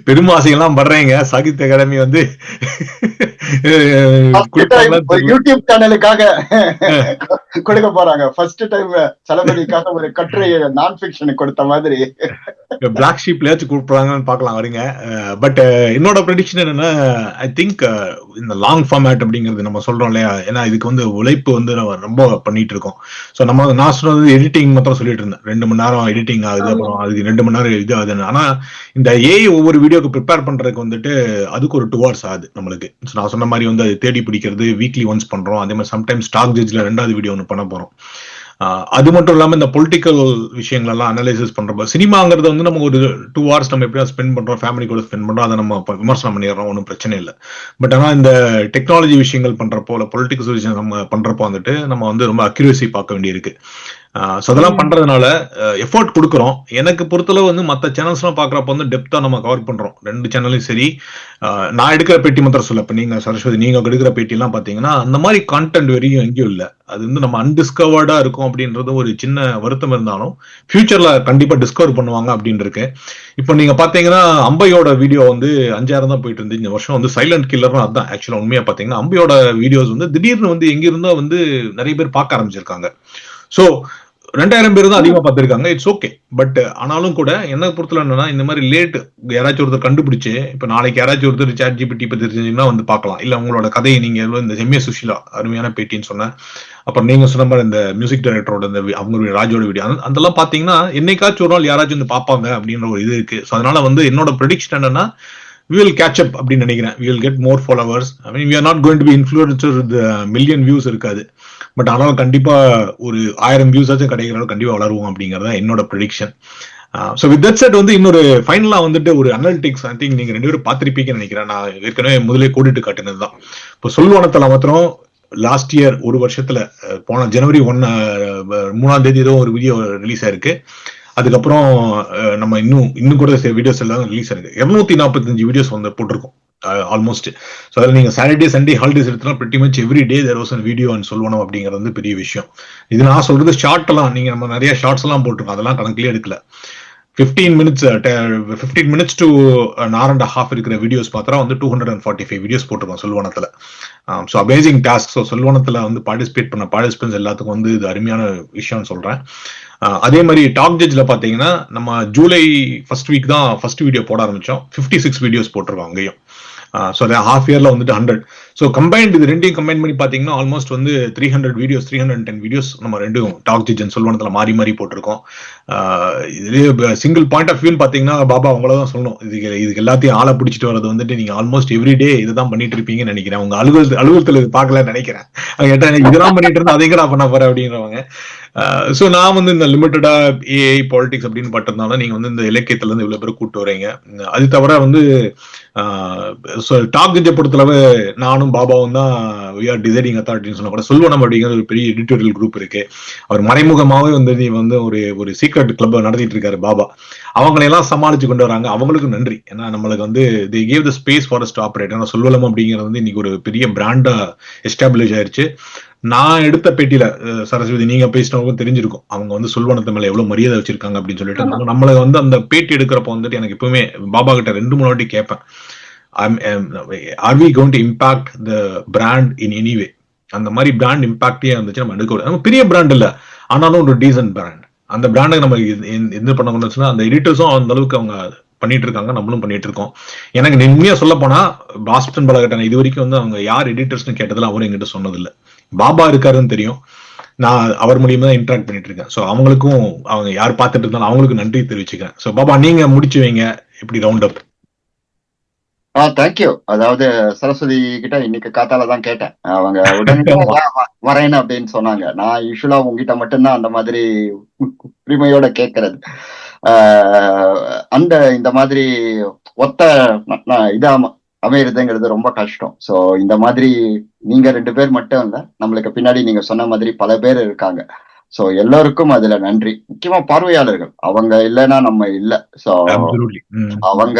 பெருமாசையெல்லாம் பண்றீங்க. சாகித்ய அகாடமி வந்து யூடியூப் சேனலுக்காக கொடுக்க போறாங்க. ஃபர்ஸ்ட் டைம் செலபதிக்காக ஒரு கட்டுரையை நான் ஃபிக்ஷன் கொடுத்த மாதிரி பிளாக் ஷீப்லயாச்சும் கூப்பிடுறாங்கன்னு பார்க்கலாம் வருங்க. பட் என்னோட ப்ரெடிக்ஷன் என்னன்னா, ஐ திங்க் இந்த லாங் ஃபார்மேட் அப்படிங்கிறது நம்ம சொல்றோம் இல்லையா, ஏன்னா இதுக்கு வந்து உழைப்பு வந்து நம்ம ரொம்ப பண்ணிட்டு இருக்கோம். ஸோ நான் சொன்னது எடிட்டிங் மாத்திரம் சொல்லிட்டு இருந்தேன். 2 மணி நேரம் எடிட்டிங் ஆகுது, அப்புறம் அதுக்கு 2 மணி நேரம் இது ஆகுதுன்னு. ஆனா இந்த ஏஐ ஒவ்வொரு வீடியோக்கு ப்ரிப்பேர் பண்றதுக்கு வந்துட்டு அதுக்கு ஒரு 2 hours ஆகுது நம்மளுக்கு. நான் சொன்ன மாதிரி வந்து அது தேடி பிடிக்கிறது வீக்லி ஒன்ஸ் பண்றோம். அதே மாதிரி சம்டைம்ஸ் ஸ்டாக் ஜட்ஜ்ல 2வது வீடியோ ஒன்று பண்ண போறோம். அது மட்டும் இல்லாம இந்த பொலிட்டிக்கல் விஷயங்கள் எல்லாம் அனலைசிஸ் பண்றப்ப சினிமாங்கிறது வந்து நம்ம ஒரு 2 hours நம்ம எப்படியா ஸ்பெண்ட் பண்றோம், ஃபேமிலி கூட ஸ்பெண்ட் பண்றோம், அதை நம்ம விமர்சனம் பண்ணிடுறோம், ஒன்றும் பிரச்சனை இல்லை. பட் ஆனா இந்த டெக்னாலஜி விஷயங்கள் பண்றப்போ இல்ல பொலிட்டிக்கல் விஷயம் நம்ம பண்றப்போ வந்துட்டு நம்ம வந்து ரொம்ப அக்யூரசி பார்க்க வேண்டியிருக்கு. அதெல்லாம் பண்றதுனால எஃபோர்ட் கொடுக்குறோம். எனக்கு பொறுத்தளவு வந்து மற்ற சேனல்ஸ் எல்லாம் பாக்குறப்ப வந்து டெப்தா நம்ம கவர் பண்றோம். 2 சேனலையும் சரி. நான் எடுக்கிற பேட்டி மாத்திரம் சொல்ல, இப்ப நீங்க சரஸ்வதி நீங்க எடுக்கிற பேட்டி எல்லாம் பாத்தீங்கன்னா அந்த மாதிரி கான்டென்ட் வரையும் எங்கேயும் இல்ல. அது வந்து நம்ம அன்டிஸ்கவர்டா இருக்கும் அப்படின்றது ஒரு சின்ன வருத்தம் இருந்தாலும் ஃபியூச்சர்ல கண்டிப்பா டிஸ்கவர் பண்ணுவாங்க அப்படின்னு இருக்கு. இப்போ நீங்க பாத்தீங்கன்னா அம்பையோட வீடியோ வந்து 5000 தான் போயிட்டு இருந்து. இந்த வருஷம் வந்து சைலண்ட் கில்லரும் அதுதான். ஆக்சுவலா உண்மையா பாத்தீங்கன்னா அம்பையோட வீடியோஸ் வந்து திடீர்னு வந்து எங்க இருந்தோ வந்து நிறைய பேர் பார்க்க ஆரம்பிச்சிருக்காங்க. ஸோ 2000 பேர் தான் அதிகமா பார்த்திருக்காங்க. It's okay. பட் ஆனாலும் கூட என்ன பொறுத்தல என்னன்னா, இந்த மாதிரி லேட் யாராச்சும் ஒருத்தர் கண்டுபிடிச்சு இப்ப நாளைக்கு யாராச்சும் ஒருத்தர் சாட் ஜிபிடி பத்தி தெரிஞ்சீங்கன்னா வந்து பார்க்கலாம். இல்ல உங்களோட கதையை நீங்க இந்த எம்ஏ சுஷிலா அருமையான பேட்டின்னு சொன்னேன். அப்புறம் நீங்க சொன்ன மாதிரி இந்த மியூசிக் டைரக்டரோட இந்த அவங்களுடைய ராஜோட வீடியோ அதெல்லாம் பாத்தீங்கன்னா என்னைக்காச்சும் ஒரு நாள் யாராச்சும் வந்து பார்ப்பாங்க அப்படின்ற ஒரு இது இருக்கு. ஸோ அதனால வந்து என்னோட ப்ரெடிக்ஷன் என்னன்னா, we will catch up அப்படின்னு நினைக்கிறேன். we will get more followers. I mean we are not going to be influencer with million views இருக்காது. பட் ஆனாலும் கண்டிப்பா ஒரு 1000 வியூஸ் ஆச்சும் கிடைக்கிறாலும் கண்டிப்பா வளருவோம் அப்படிங்கறத என்னோட prediction. So with that set வந்து இன்னொரு ஃபைனலா வந்துட்டு ஒரு அனலிட்டிக்ஸ் ஐ திங்க் நீங்க 2 பேரும் பார்த்திருப்பீங்கன்னு நினைக்கிறேன். நான் ஏற்கனவே முதலே கோடிட்டு காட்டினதுதான். இப்போ சொல்வனத்துல மாத்திரம் லாஸ்ட் இயர் ஒரு வருஷத்துல போன ஜனவரி 3ஆம் தேதி ஏதோ ஒரு வீடியோ ரிலீஸ் ஆயிருக்கு. அதுக்கப்புறம் நம்ம இன்னும் கூட வீடியோஸ் எல்லாம் ரிலீஸ் ஆயிருக்கு. 245 வீடியோஸ் வந்து போட்டிருக்கோம் ஆல்மோஸ்ட். ஸோ அதில் நீங்க சாட்டர்டே சண்டே ஹாலிடேஸ் எடுத்தா pretty much every day there was a video and Solvanam அப்படிங்கிறது வந்து பெரிய விஷயம். இது நான் சொல்றது ஷார்ட் எல்லாம் நீங்க நம்ம நிறைய ஷார்ட்ஸ் எல்லாம் போட்டிருக்கோம். அதெல்லாம் கணக்குலயே எடுக்கல. 15 minutes to an hour and a half இருக்கிற வீடியோஸ் பார்த்தா வந்து 245 வீடியோஸ் போட்டிருக்கோம் சொல்வனத்துல. So amazing task. ஸோ சொல்வனத்துல வந்து பார்ட்டிசிபேட் பண்ண பார்ட்டிசிபென்ட்ஸ் எல்லாத்துக்கும் வந்து இது அருமையான விஷயம்னு சொல்றேன். அதே மாதிரி டாக் ஜட்ஜ்ல பாத்தீங்கன்னா நம்ம ஜூலை ஃபர்ஸ்ட் வீக் தான் ஃபர்ஸ்ட் வீடியோ போட ஆரம்பிச்சோம். 56 வீடியோஸ் போட்டிருக்கோம் அங்கேயும். ஸோ ஹாஃப் இயர்ல வந்துட்டு 100. ஸோ கம்பைன்ட் இது ரெண்டையும் கம்பைன் பண்ணி பார்த்தீங்கன்னா ஆல்மோஸ்ட் வந்து 300 வீடியோஸ் 310 வீடியோஸ் நம்ம ரெண்டும் டாக் ஜிஜன் சொல்வனத்தில் மாறி மாறி போட்டிருக்கோம். இது சிங்கிள் பாயிண்ட் ஆஃப் வியூன்னு பார்த்தீங்கன்னா பாபா அவங்கள தான் சொல்லணும். இதுக்கு எல்லாத்தையும் ஆளை பிடிச்சிட்டு வரது வந்துட்டு நீங்க ஆல்மோஸ்ட் எவ்ரிடே இதுதான் பண்ணிட்டு இருப்பீங்கன்னு நினைக்கிறேன். உங்க அலுவலகத்தில் இது பார்க்கல நினைக்கிறேன். கேட்டா இதெல்லாம் பண்ணிட்டு இருந்தா அதை கூட பண்ண போறேன் அப்படின்றவங்க. ஸோ நான் வந்து இந்த லிமிட்டடா ஏஐ பாலிடிக்ஸ் அப்படின்னு பட்டதுனால நீங்க வந்து இந்த இலக்கியத்துல இருந்து இவ்வளவு பேர் கூப்பிட்டு வரீங்க. அது தவிர வந்து டாக் கிஞ்ச பொறுத்தளவு நானும் பாபாவும் தான் வி ஆர் டிசைடிங் அத்தாரிட்டின்னு சொன்னா கூட சொல்வனம் அப்படிங்கிற ஒரு பெரிய எடிட்டோரியல் குரூப் இருக்கு. அவர் மறைமுகமாவே வந்து ஒரு சீக்ரெட் கிளப் நடத்திட்டு இருக்காரு பாபா. அவங்களையெல்லாம் சமாளிச்சு கொண்டு வராங்க. அவங்களுக்கு நன்றி. ஏன்னா நம்மளுக்கு வந்து they gave the space for us to operate. ஏன்னா சொல்வலம் அப்படிங்கிறது வந்து இன்னைக்கு ஒரு பெரிய பிராண்டா எஸ்டாப்ளிஷ் ஆயிருச்சு. நான் எடுத்த பேட்டியில சரஸ்வதி நீங்க பேசினவங்க தெரிஞ்சிருக்கும். அவங்க வந்து சொல்வனத்து மேல எவ்வளவு மரியாதை வச்சிருக்காங்க அப்படின்னு சொல்லிட்டு நம்மள வந்து அந்த பேட்டி எடுக்கிறப்ப வந்துட்டு எனக்கு எப்பவுமே பாபா கிட்ட 2-3 வாட்டி கேட்பேன், are we going to impact the brand in any way? அந்த மாதிரி பிராண்ட் இம்பாக்டே இருந்துச்சு நம்ம எடுக்க கூடாது. பெரிய பிராண்ட் இல்ல, ஆனாலும் ஒரு டீசன்ட் பிராண்ட். அந்த பிராண்டை நம்ம இது பண்ணணும்னு சொன்னா அந்த எடிட்டர்ஸும் அந்த அளவுக்கு அவங்க பண்ணிட்டு இருக்காங்க, நம்மளும் பண்ணிட்டு இருக்கோம். எனக்கு உண்மையா சொல்ல போனா பாஸ்டன் பலகட்டான இது வரைக்கும் வந்து அவங்க யார் எடிட்டர்ஸ்னு கேட்டதுல அவரும் என்கிட்ட சொன்னதில்லை. பாபா இருக்காருன்னு தெரியும். நான் அவர் மூலியமா தான் இன்டராக்ட் பண்ணிட்டு இருக்கேன். ஸோ அவங்களுக்கும் அவங்க யார் பார்த்துட்டு இருந்தாலும் அவங்களுக்கு நன்றி தெரிவிச்சுக்கிறேன். ஸோ பாபா நீங்க முடிச்சு வைங்க இப்படி ரவுண்ட் அப். தேங்க்யூ. அதாவது சரஸ்வதி கிட்ட இன்னைக்கு காத்தால தான் கேட்டேன். அவங்க உடனடியாக வரேன் அப்படின்னு சொன்னாங்க. நான் யூஸ்வலா உங்ககிட்ட மட்டும்தான் அந்த மாதிரி உரிமையோட கேட்கறது. இந்த மாதிரி ஒத்த இதா அமையறதுங்கிறது ரொம்ப கஷ்டம். சோ இந்த மாதிரி நீங்க 2 பேர் மட்டும் இல்ல, நம்மளுக்கு பின்னாடி நீங்க சொன்ன மாதிரி பல பேர் இருக்காங்க. சோ எல்லாருக்கும் அதுல நன்றி. முக்கியமா பார்வையாளர்கள், அவங்க இல்லைன்னா நம்ம இல்ல. சோ அவங்க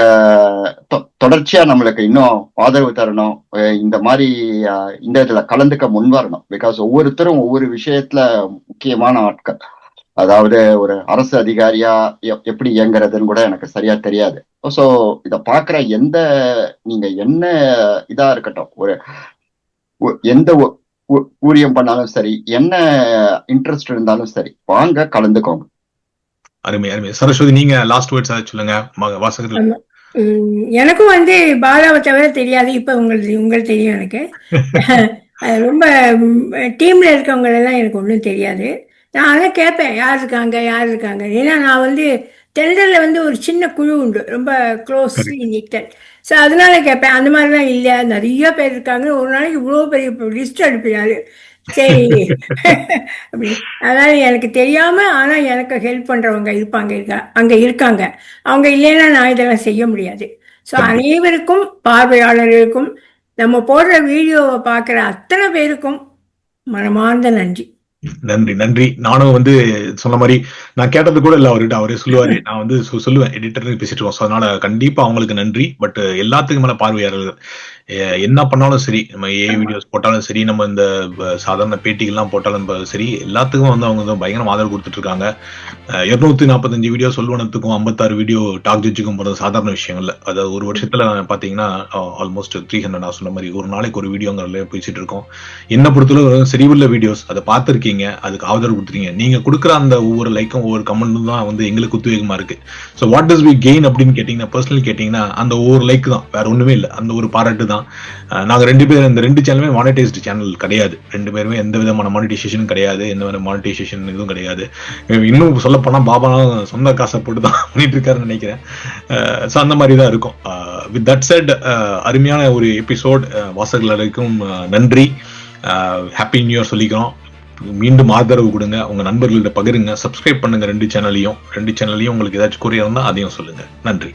தொடர்ச்சியா நம்மளுக்கு இன்னும் ஆதரவு தரணும். இந்த மாதிரி இந்த இதுல கலந்துக்க முன் வரணும். பிகாஸ் ஒவ்வொருத்தரும் ஒவ்வொரு விஷயத்துல முக்கியமான ஆட்கள். அதாவது ஒரு அரசு அதிகாரியா எப்படி இயங்குறதுன்னு கூட எனக்கு சரியா தெரியாது. சோ இத பாக்குற நீங்க என்ன இதா இருக்கட்டும், எந்த ஊழியம் பண்ணாலும் சரி, என்ன இன்ட்ரெஸ்ட் இருந்தாலும் சரி, வாங்க கலந்துக்கோங்க. அருமை அருமை. சரஸ்வதி நீங்க லாஸ்ட் வேர்ட்ஸ் சொல்லுங்க வாசகர்கள். எனக்கும் வந்து பாலாவை தவிர தெரியாது. இப்ப உங்களுக்கு தெரியும். எனக்கு ரொம்ப டீம்ல இருக்கவங்க எல்லாம் எனக்கு ஒன்றும் தெரியாது. நான் அதை கேட்பேன், யார் இருக்காங்க. ஏன்னா நான் வந்து டெண்டர்ல வந்து ஒரு சின்ன குழு உண்டு, ரொம்ப க்ளோஸ்லி நிக்டட். ஸோ அதனால கேட்பேன். அந்த மாதிரிலாம் இல்லை, நிறைய பேர் இருக்காங்க. ஒரு நாளைக்கு இவ்வளோ பெரிய லிஸ்ட் அனுப்பினாரு. சரி அப்படி. அதாவது எனக்கு தெரியாம ஆனா எனக்கு ஹெல்ப் பண்றவங்க அங்க இருக்காங்க. அவங்க இல்லைன்னா நான் இதெல்லாம் செய்ய முடியாது. ஸோ அனைவருக்கும், பார்வையாளர்களுக்கும், நம்ம போடுற வீடியோவை பார்க்குற அத்தனை பேருக்கும் மனமார்ந்த நன்றி. நன்றி நன்றி. நானும் வந்து சொன்ன மாதிரி நான் கேட்டது கூட இல்ல அவர்கிட்ட. அவரே சொல்லுவாரு, நான் வந்து சொல்லுவேன் எடிட்டர் பேசிட்டு இருக்கோம். ஸோ அதனால கண்டிப்பா அவங்களுக்கு நன்றி. பட் எல்லாத்துக்கும் மேல பார்வையாளர்கள் என்ன பண்ணாலும் சரி, நம்ம ஏஐ வீடியோஸ் போட்டாலும் சரி, நம்ம இந்த சாதாரண பேட்டிகள்லாம் போட்டாலும் சரி, எல்லாத்துக்கும் வந்து அவங்க வந்து பயங்கர ஆதரவு கொடுத்துட்டு இருக்காங்க. 245 வீடியோ சொல்வனத்துக்கும் 56 வீடியோ டாக் ஜட்ஜுக்கும் போறது சாதாரண விஷயம் இல்லை. அதாவது ஒரு வருஷத்துல பாத்தீங்கன்னா ஆல்மோஸ்ட் 300 நான் சொன்ன மாதிரி ஒரு நாளைக்கு ஒரு வீடியோங்கிறதுல பேசிட்டு இருக்கோம். என்ன பொறுத்தவரை செறிவுள்ள வீடியோஸ் அதை பார்த்துருக்கீங்க, அதுக்கு ஆதரவு கொடுத்துருக்கீங்க. நீங்க கொடுக்குற அந்த ஒவ்வொரு லைக்கும் ஒவ்வொரு கமெண்ட்டும் தான் வந்து எங்களுக்கு உத்வேகமா இருக்கு. So what does we gain அப்படின்னு கேட்டீங்கன்னா, பர்சனலி கேட்டீங்கன்னா அந்த ஒவ்வொரு லைக் தான், வேற ஒண்ணுமே இல்லை. அந்த ஒரு பாராட்டு தான். நாங்க 2 பேரும் இந்த 2 சேனலுமே மானிட்டைஸ்டு சேனல் கிடையாது. 2 பேருமே எந்த விதமான மானிட்டைசேஷனும் கிடையாது, எந்த வித மானிட்டைசேஷன் இதுவும் கிடையாது. இன்னும் சொல்ல போனா பாபா சொந்த காசை போட்டு தான் பண்ணிட்டு இருக்காருன்னு நினைக்கிறேன். ஸோ அந்த மாதிரி தான் இருக்கும். வித் தட் செட், அருமையான ஒரு எபிசோட். வாசகர்களுக்கும் நன்றி. ஹாப்பி நியூ இயர் சொல்லிக்கிறோம். மீண்டும் ஆதரவு கொடுங்க, உங்க நண்பர்கள்ட்ட பகிருங்க, சப்ஸ்கிரைப் பண்ணுங்க 2 சேனலையும். உங்களுக்கு ஏதாச்சும் குறை இருந்தா அதையும் சொல்லுங்க. நன்றி.